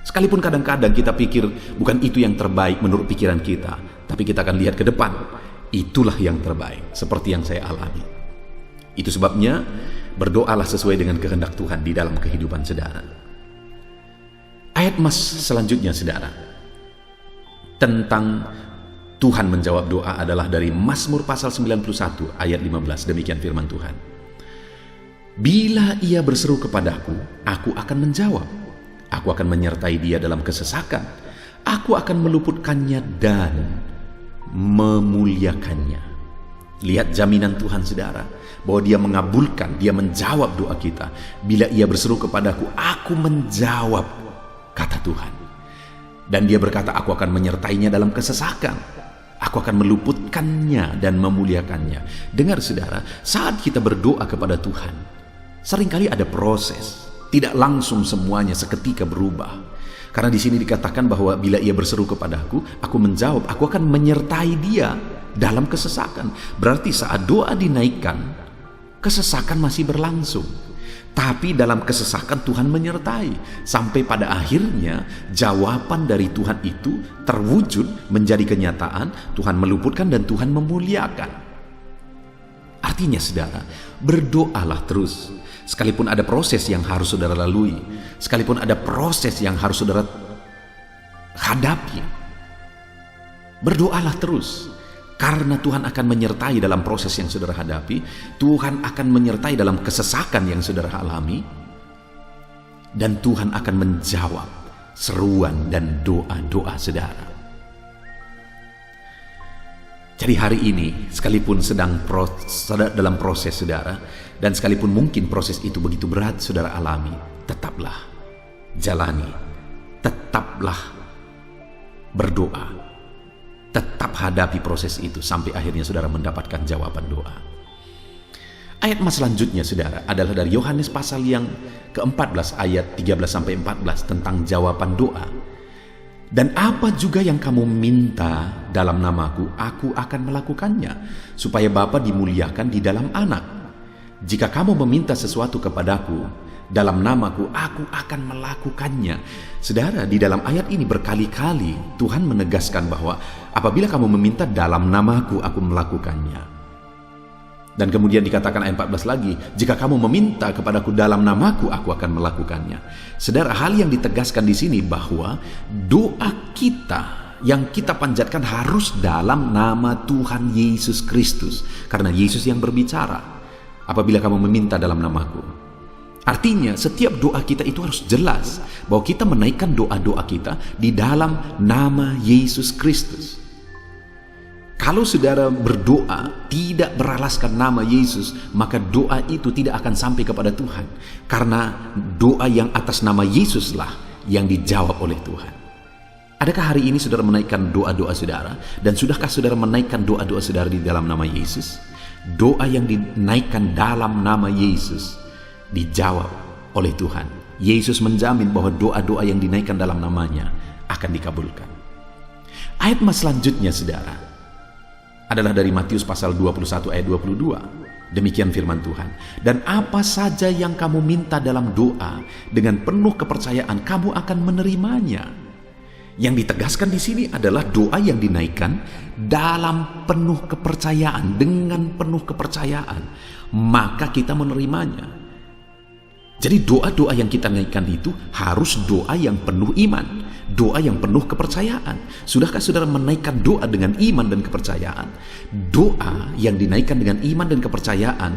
Sekalipun kadang-kadang kita pikir bukan itu yang terbaik menurut pikiran kita, tapi kita akan lihat ke depan, itulah yang terbaik, seperti yang saya alami. Itu sebabnya berdoalah sesuai dengan kehendak Tuhan di dalam kehidupan saudara. Ayat mas selanjutnya saudara, tentang Tuhan menjawab doa adalah dari Mazmur pasal 91 ayat 15. Demikian firman Tuhan. Bila ia berseru kepadaku, aku akan menjawab. Aku akan menyertai dia dalam kesesakan. Aku akan meluputkannya dan memuliakannya. Lihat jaminan Tuhan saudara, bahwa dia mengabulkan, dia menjawab doa kita. Bila ia berseru kepadaku, aku menjawab, kata Tuhan. Dan dia berkata, aku akan menyertainya dalam kesesakan. Aku akan meluputkannya dan memuliakannya. Dengar saudara, saat kita berdoa kepada Tuhan, seringkali ada proses. Tidak langsung semuanya seketika berubah. Karena di sini dikatakan bahwa bila ia berseru kepadaku, aku menjawab, aku akan menyertai dia dalam kesesakan. Berarti saat doa dinaikkan, kesesakan masih berlangsung. Tapi dalam kesesakan Tuhan menyertai. Sampai pada akhirnya jawaban dari Tuhan itu terwujud menjadi kenyataan. Tuhan meluputkan dan Tuhan memuliakan. Artinya saudara, berdoalah terus. Sekalipun ada proses yang harus saudara lalui, sekalipun ada proses yang harus saudara hadapi, berdoalah terus. Karena Tuhan akan menyertai dalam proses yang saudara hadapi, Tuhan akan menyertai dalam kesesakan yang saudara alami, dan Tuhan akan menjawab seruan dan doa-doa saudara. Jadi hari ini, sekalipun sedang dalam proses saudara, dan sekalipun mungkin proses itu begitu berat saudara alami, tetaplah jalani, tetaplah berdoa, tetap hadapi proses itu sampai akhirnya saudara mendapatkan jawaban doa. Ayat mas selanjutnya saudara adalah dari Yohanes pasal yang ke-14 ayat 13-14 tentang jawaban doa. Dan apa juga yang kamu minta dalam namaku, aku akan melakukannya, supaya Bapa dimuliakan di dalam anak. Jika kamu meminta sesuatu kepadaku dalam namaku, aku akan melakukannya. Saudara, di dalam ayat ini berkali-kali Tuhan menegaskan bahwa apabila kamu meminta dalam namaku, aku melakukannya. Dan kemudian dikatakan ayat 14 lagi, jika kamu meminta kepadaku dalam namaku, aku akan melakukannya. Saudara, hal yang ditegaskan di sini bahwa doa kita yang kita panjatkan harus dalam nama Tuhan Yesus Kristus. Karena Yesus yang berbicara, apabila kamu meminta dalam namaku. Artinya setiap doa kita itu harus jelas bahwa kita menaikkan doa-doa kita di dalam nama Yesus Kristus. Kalau saudara berdoa tidak beralaskan nama Yesus, maka doa itu tidak akan sampai kepada Tuhan. Karena doa yang atas nama Yesuslah yang dijawab oleh Tuhan. Adakah hari ini saudara menaikkan doa-doa saudara? Dan sudahkah saudara menaikkan doa-doa saudara di dalam nama Yesus? Doa yang dinaikkan dalam nama Yesus dijawab oleh Tuhan. Yesus menjamin bahwa doa-doa yang dinaikkan dalam namanya akan dikabulkan. Ayat selanjutnya saudara adalah dari Matius pasal 21 ayat 22. Demikian firman Tuhan. Dan apa saja yang kamu minta dalam doa, dengan penuh kepercayaan kamu akan menerimanya. Yang ditegaskan di sini adalah doa yang dinaikkan dalam penuh kepercayaan, dengan penuh kepercayaan, maka kita menerimanya. Jadi doa-doa yang kita naikkan itu harus doa yang penuh iman, doa yang penuh kepercayaan. Sudahkah saudara menaikkan doa dengan iman dan kepercayaan? Doa yang dinaikkan dengan iman dan kepercayaan,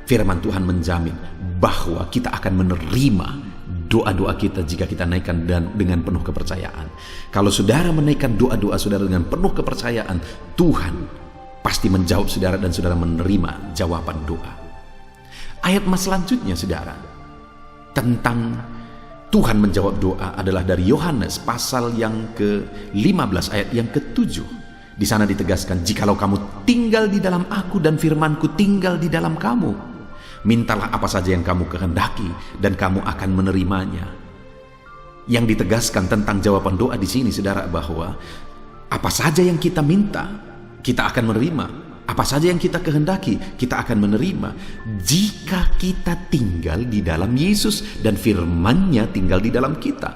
firman Tuhan menjamin bahwa kita akan menerima doa-doa kita jika kita naikkan dan dengan penuh kepercayaan. Kalau saudara menaikkan doa-doa saudara dengan penuh kepercayaan, Tuhan pasti menjawab saudara dan saudara menerima jawaban doa. Ayat selanjutnya saudara tentang Tuhan menjawab doa adalah dari Yohanes pasal yang ke-15 ayat yang ke-7. Di sana ditegaskan, jikalau kamu tinggal di dalam aku dan firmanku tinggal di dalam kamu, mintalah apa saja yang kamu kehendaki dan kamu akan menerimanya. Yang ditegaskan tentang jawaban doa di sini saudara bahwa apa saja yang kita minta kita akan menerima. Apa saja yang kita kehendaki, kita akan menerima jika kita tinggal di dalam Yesus dan firman-Nya tinggal di dalam kita.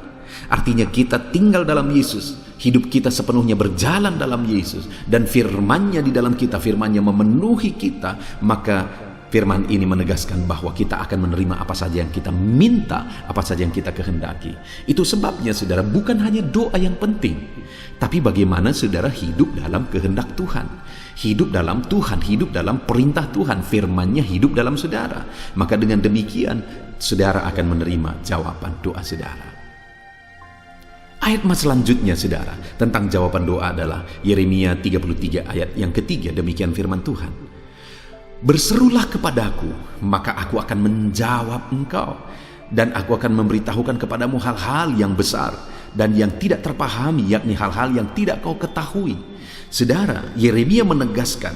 Artinya kita tinggal dalam Yesus, hidup kita sepenuhnya berjalan dalam Yesus, dan firman-Nya di dalam kita, firman-Nya memenuhi kita, maka firman ini menegaskan bahwa kita akan menerima apa saja yang kita minta, apa saja yang kita kehendaki. Itu sebabnya saudara, bukan hanya doa yang penting, tapi bagaimana saudara hidup dalam kehendak Tuhan, hidup dalam Tuhan, hidup dalam perintah Tuhan, firman-Nya hidup dalam saudara. Maka dengan demikian saudara akan menerima jawaban doa saudara. Ayat selanjutnya saudara tentang jawaban doa adalah Yeremia 33 ayat yang ketiga. Demikian firman Tuhan, berserulah kepadaku, maka aku akan menjawab engkau, dan aku akan memberitahukan kepadamu hal-hal yang besar dan yang tidak terpahami, yakni hal-hal yang tidak kau ketahui. Saudara, Yeremia menegaskan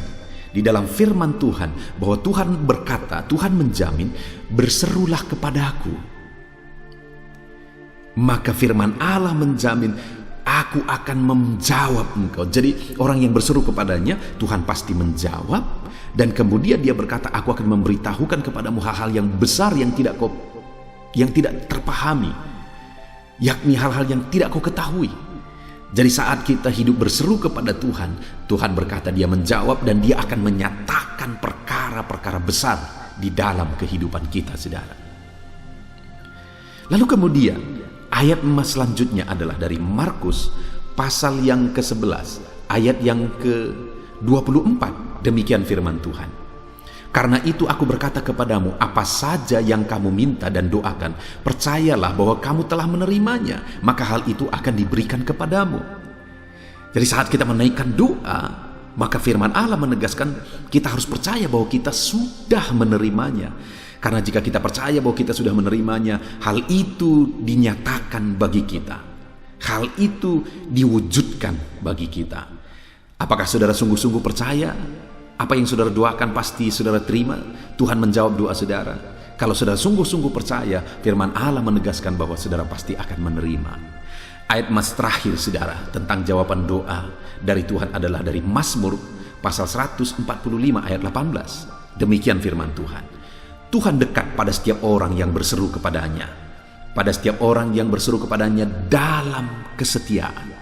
di dalam firman Tuhan bahwa Tuhan berkata, Tuhan menjamin, berserulah kepadaku. Maka firman Allah menjamin, aku akan menjawab engkau. Jadi orang yang berseru kepadanya, Tuhan pasti menjawab. Dan kemudian dia berkata, aku akan memberitahukan kepadamu hal-hal yang besar yang tidak terpahami, yakni hal-hal yang tidak kau ketahui. Jadi saat kita hidup berseru kepada Tuhan, Tuhan berkata dia menjawab dan dia akan menyatakan perkara-perkara besar di dalam kehidupan kita, saudara. Lalu kemudian ayat selanjutnya adalah dari Markus pasal yang ke-11 ayat yang ke-24. Demikian firman Tuhan, karena itu aku berkata kepadamu, apa saja yang kamu minta dan doakan, percayalah bahwa kamu telah menerimanya, maka hal itu akan diberikan kepadamu. Jadi saat kita menaikkan doa, maka firman Allah menegaskan kita harus percaya bahwa kita sudah menerimanya. Karena jika kita percaya bahwa kita sudah menerimanya, hal itu dinyatakan bagi kita, hal itu diwujudkan bagi kita. Apakah saudara sungguh-sungguh percaya? Apa yang saudara doakan pasti saudara terima? Tuhan menjawab doa saudara. Kalau saudara sungguh-sungguh percaya, firman Allah menegaskan bahwa saudara pasti akan menerima. Ayat terakhir saudara tentang jawaban doa dari Tuhan adalah dari Mazmur pasal 145 ayat 18. Demikian firman Tuhan, Tuhan dekat pada setiap orang yang berseru kepadanya, pada setiap orang yang berseru kepadanya dalam kesetiaan.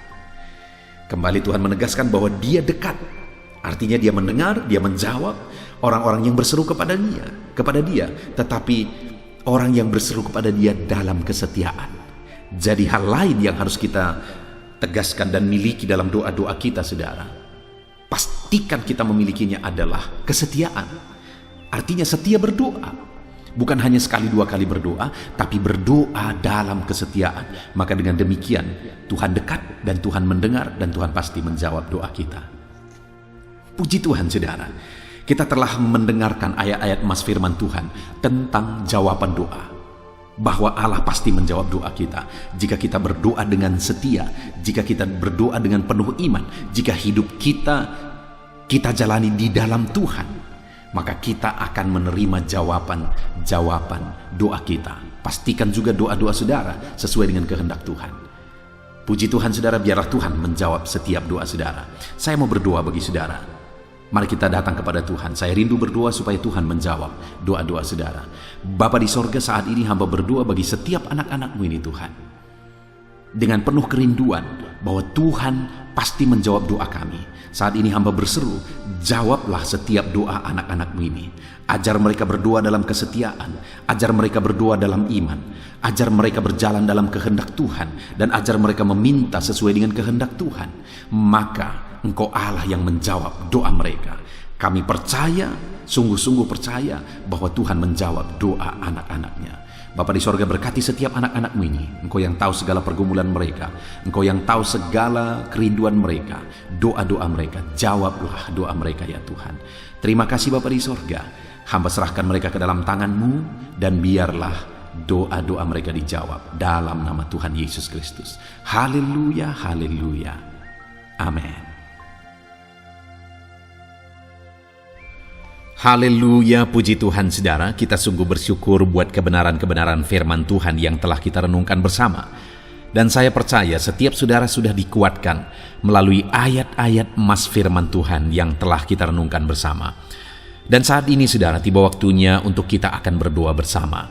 Kembali Tuhan menegaskan bahwa dia dekat. Artinya dia mendengar, dia menjawab orang-orang yang berseru kepada dia, tetapi orang yang berseru kepada dia dalam kesetiaan. Jadi hal lain yang harus kita tegaskan dan miliki dalam doa-doa kita, saudara. Pastikan kita memilikinya adalah kesetiaan. Artinya setia berdoa. Bukan hanya sekali dua kali berdoa, tapi berdoa dalam kesetiaan. Maka dengan demikian Tuhan dekat dan Tuhan mendengar dan Tuhan pasti menjawab doa kita. Puji Tuhan, saudara. Kita telah mendengarkan ayat-ayat emas firman Tuhan tentang jawaban doa. Bahwa Allah pasti menjawab doa kita jika kita berdoa dengan setia, jika kita berdoa dengan penuh iman, jika hidup kita jalani di dalam Tuhan, maka kita akan menerima jawaban doa kita. Pastikan juga doa-doa saudara sesuai dengan kehendak Tuhan. Puji Tuhan, saudara, biarlah Tuhan menjawab setiap doa saudara. Saya mau berdoa bagi saudara. Mari kita datang kepada Tuhan. Saya rindu berdoa supaya Tuhan menjawab doa-doa saudara. Bapa di sorga, saat ini hamba berdoa bagi setiap anak-anak-Mu ini, Tuhan. Dengan penuh kerinduan bahwa Tuhan pasti menjawab doa kami. Saat ini hamba berseru, jawablah setiap doa anak-anak-Mu ini. Ajar mereka berdoa dalam kesetiaan, ajar mereka berdoa dalam iman, ajar mereka berjalan dalam kehendak Tuhan, dan ajar mereka meminta sesuai dengan kehendak Tuhan. Maka Engkau Allah yang menjawab doa mereka. Kami percaya, sungguh-sungguh percaya bahwa Tuhan menjawab doa anak-anaknya. Bapa di sorga, berkati setiap anak-anak-Mu ini. Engkau yang tahu segala pergumulan mereka, Engkau yang tahu segala kerinduan mereka, doa-doa mereka. Jawablah doa mereka ya Tuhan. Terima kasih Bapa di sorga. Hamba serahkan mereka ke dalam tangan-Mu, dan biarlah doa-doa mereka dijawab dalam nama Tuhan Yesus Kristus. Haleluya, haleluya. Amin. Haleluya, puji Tuhan, saudara. Kita sungguh bersyukur buat kebenaran-kebenaran firman Tuhan yang telah kita renungkan bersama. Dan saya percaya setiap saudara sudah dikuatkan melalui ayat-ayat emas firman Tuhan yang telah kita renungkan bersama. Dan saat ini, saudara, tiba waktunya untuk kita akan berdoa bersama,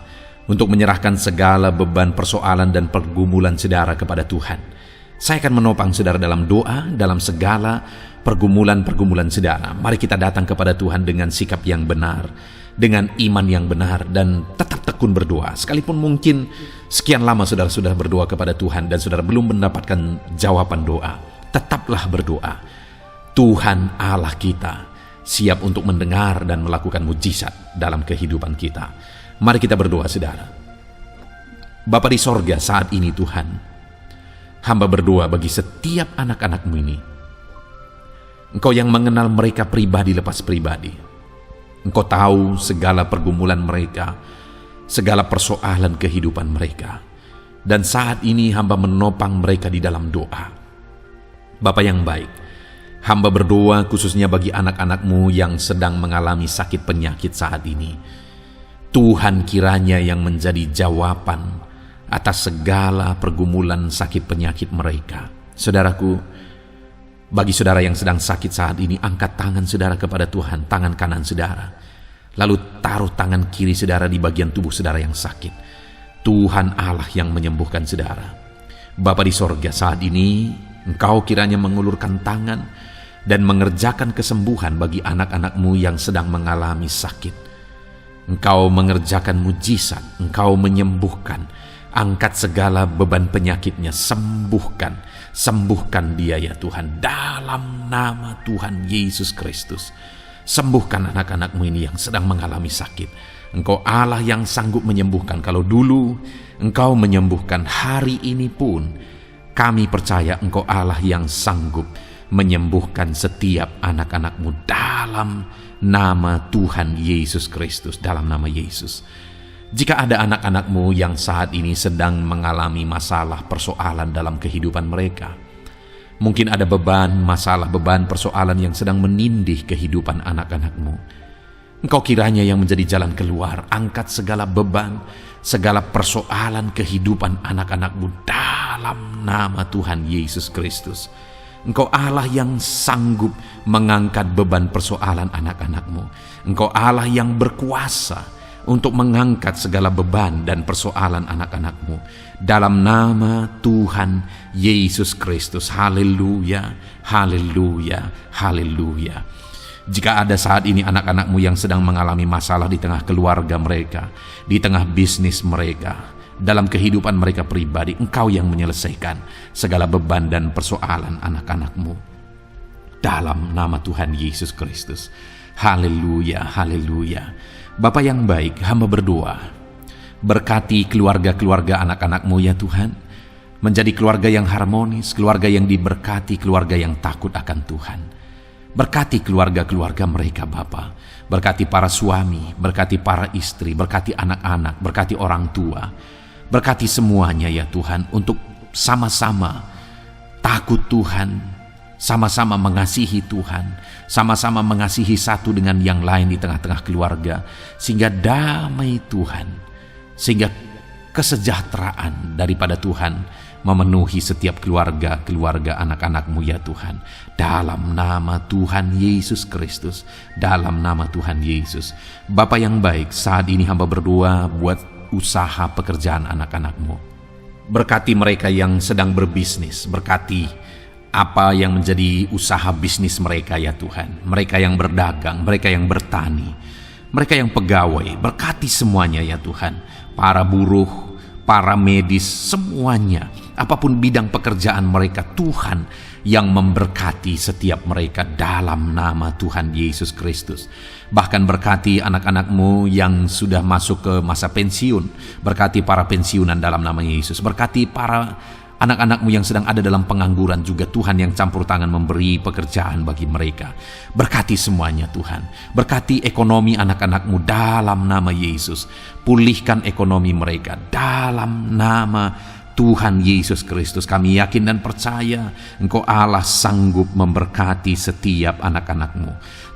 untuk menyerahkan segala beban, persoalan, dan pergumulan saudara kepada Tuhan. Saya akan menopang saudara dalam doa, dalam segala pergumulan-pergumulan saudara. Mari kita datang kepada Tuhan dengan sikap yang benar, dengan iman yang benar, dan tetap tekun berdoa. Sekalipun mungkin sekian lama saudara sudah berdoa kepada Tuhan dan saudara belum mendapatkan jawaban doa, tetaplah berdoa. Tuhan Allah kita siap untuk mendengar dan melakukan mujizat dalam kehidupan kita. Mari kita berdoa, saudara. Bapa di sorga, saat ini Tuhan, hamba berdoa bagi setiap anak-anak-Mu ini. Engkau yang mengenal mereka pribadi lepas pribadi. Engkau tahu segala pergumulan mereka, segala persoalan kehidupan mereka. Dan saat ini hamba menopang mereka di dalam doa. Bapa yang baik, hamba berdoa khususnya bagi anak-anak-Mu yang sedang mengalami sakit penyakit saat ini. Tuhan kiranya yang menjadi jawaban atas segala pergumulan sakit penyakit mereka. Saudaraku, bagi saudara yang sedang sakit saat ini, angkat tangan saudara kepada Tuhan, tangan kanan saudara. Lalu taruh tangan kiri saudara di bagian tubuh saudara yang sakit. Tuhan Allah yang menyembuhkan saudara. Bapa di sorga, saat ini Engkau kiranya mengulurkan tangan dan mengerjakan kesembuhan bagi anak-anak-Mu yang sedang mengalami sakit. Engkau mengerjakan mujizat, Engkau menyembuhkan. Angkat segala beban penyakitnya, sembuhkan dia ya Tuhan, dalam nama Tuhan Yesus Kristus. Sembuhkan anak-anak-Mu ini yang sedang mengalami sakit. Engkau Allah yang sanggup menyembuhkan. Kalau dulu Engkau menyembuhkan, hari ini pun kami percaya Engkau Allah yang sanggup menyembuhkan setiap anak-anak-Mu dalam nama Tuhan Yesus Kristus, dalam nama Yesus. Jika ada anak-anak-Mu yang saat ini sedang mengalami masalah persoalan dalam kehidupan mereka, mungkin ada beban, masalah, beban, persoalan yang sedang menindih kehidupan anak-anak-Mu, Engkau kiranya yang menjadi jalan keluar. Angkat segala beban, segala persoalan kehidupan anak-anak-Mu dalam nama Tuhan Yesus Kristus. Engkau Allah yang sanggup mengangkat beban persoalan anak-anak-Mu. Engkau Allah yang berkuasa untuk mengangkat segala beban dan persoalan anak-anak-Mu. Dalam nama Tuhan Yesus Kristus. Haleluya, haleluya, haleluya. Jika ada saat ini anak-anak-Mu yang sedang mengalami masalah di tengah keluarga mereka, di tengah bisnis mereka, dalam kehidupan mereka pribadi, Engkau yang menyelesaikan segala beban dan persoalan anak-anak-Mu. Dalam nama Tuhan Yesus Kristus. Haleluya, haleluya. Bapa yang baik, hamba berdoa, berkati keluarga-keluarga anak-anak-Mu ya Tuhan, menjadi keluarga yang harmonis, keluarga yang diberkati, keluarga yang takut akan Tuhan. Berkati keluarga-keluarga mereka Bapa, berkati para suami, berkati para istri, berkati anak-anak, berkati orang tua, berkati semuanya ya Tuhan, untuk sama-sama takut Tuhan, sama-sama mengasihi Tuhan, sama-sama mengasihi satu dengan yang lain di tengah-tengah keluarga, sehingga damai Tuhan, sehingga kesejahteraan daripada Tuhan memenuhi setiap keluarga anak-anak-Mu ya Tuhan. Dalam nama Tuhan Yesus Kristus, dalam nama Tuhan Yesus. Bapa yang baik, saat ini hamba berdoa buat usaha pekerjaan anak-anak-Mu. Berkati mereka yang sedang berbisnis, berkati apa yang menjadi usaha bisnis mereka ya Tuhan. Mereka yang berdagang, mereka yang bertani, mereka yang pegawai, berkati semuanya ya Tuhan. Para buruh, para medis, semuanya, apapun bidang pekerjaan mereka, Tuhan yang memberkati setiap mereka dalam nama Tuhan Yesus Kristus. Bahkan berkati anak-anak-Mu yang sudah masuk ke masa pensiun, berkati para pensiunan dalam nama Yesus, berkati para anak-anak-Mu yang sedang ada dalam pengangguran juga, Tuhan yang campur tangan memberi pekerjaan bagi mereka. Berkati semuanya Tuhan. Berkati ekonomi anak-anak-Mu dalam nama Yesus. Pulihkan ekonomi mereka dalam nama Tuhan Yesus Kristus. Kami yakin dan percaya Engkau Allah sanggup memberkati setiap anak-anak-Mu.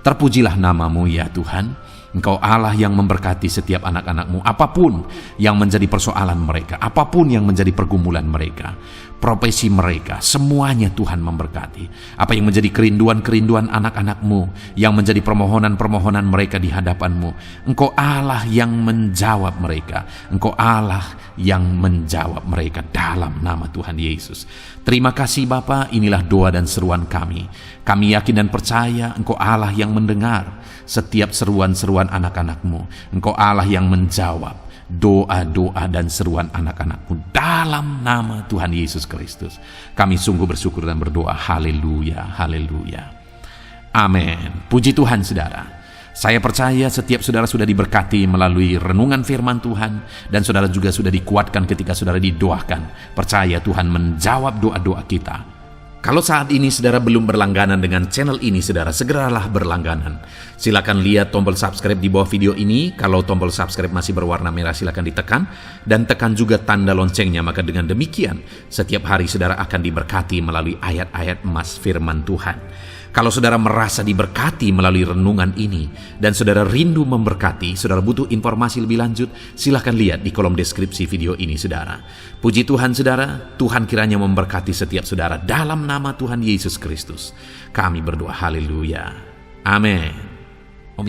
Terpujilah nama-Mu ya Tuhan. Engkau Allah yang memberkati setiap anak-anak-Mu, apapun yang menjadi persoalan mereka, apapun yang menjadi pergumulan mereka, profesi mereka, semuanya Tuhan memberkati. Apa yang menjadi kerinduan-kerinduan anak-anak-Mu, yang menjadi permohonan-permohonan mereka di hadapan-Mu, Engkau Allah yang menjawab mereka. Engkau Allah yang menjawab mereka dalam nama Tuhan Yesus. Terima kasih Bapa, inilah doa dan seruan kami. Kami yakin dan percaya Engkau Allah yang mendengar setiap seruan-seruan anak-anak-Mu. Engkau Allah yang menjawab doa-doa dan seruan anak-anak-Mu dalam nama Tuhan Yesus Kristus. Kami sungguh bersyukur dan berdoa. Haleluya, haleluya. Amin. Puji Tuhan saudara. Saya percaya setiap saudara sudah diberkati melalui renungan firman Tuhan, dan saudara juga sudah dikuatkan ketika saudara didoakan. Percaya Tuhan menjawab doa-doa kita. Kalau saat ini saudara belum berlangganan dengan channel ini, saudara segeralah berlangganan. Silakan lihat tombol subscribe di bawah video ini. Kalau tombol subscribe masih berwarna merah, silakan ditekan dan tekan juga tanda loncengnya. Maka dengan demikian setiap hari saudara akan diberkati melalui ayat-ayat emas firman Tuhan. Kalau saudara merasa diberkati melalui renungan ini dan saudara rindu memberkati, saudara butuh informasi lebih lanjut, silahkan lihat di kolom deskripsi video ini saudara. Puji Tuhan saudara, Tuhan kiranya memberkati setiap saudara dalam nama Tuhan Yesus Kristus. Kami berdoa haleluya. Amin.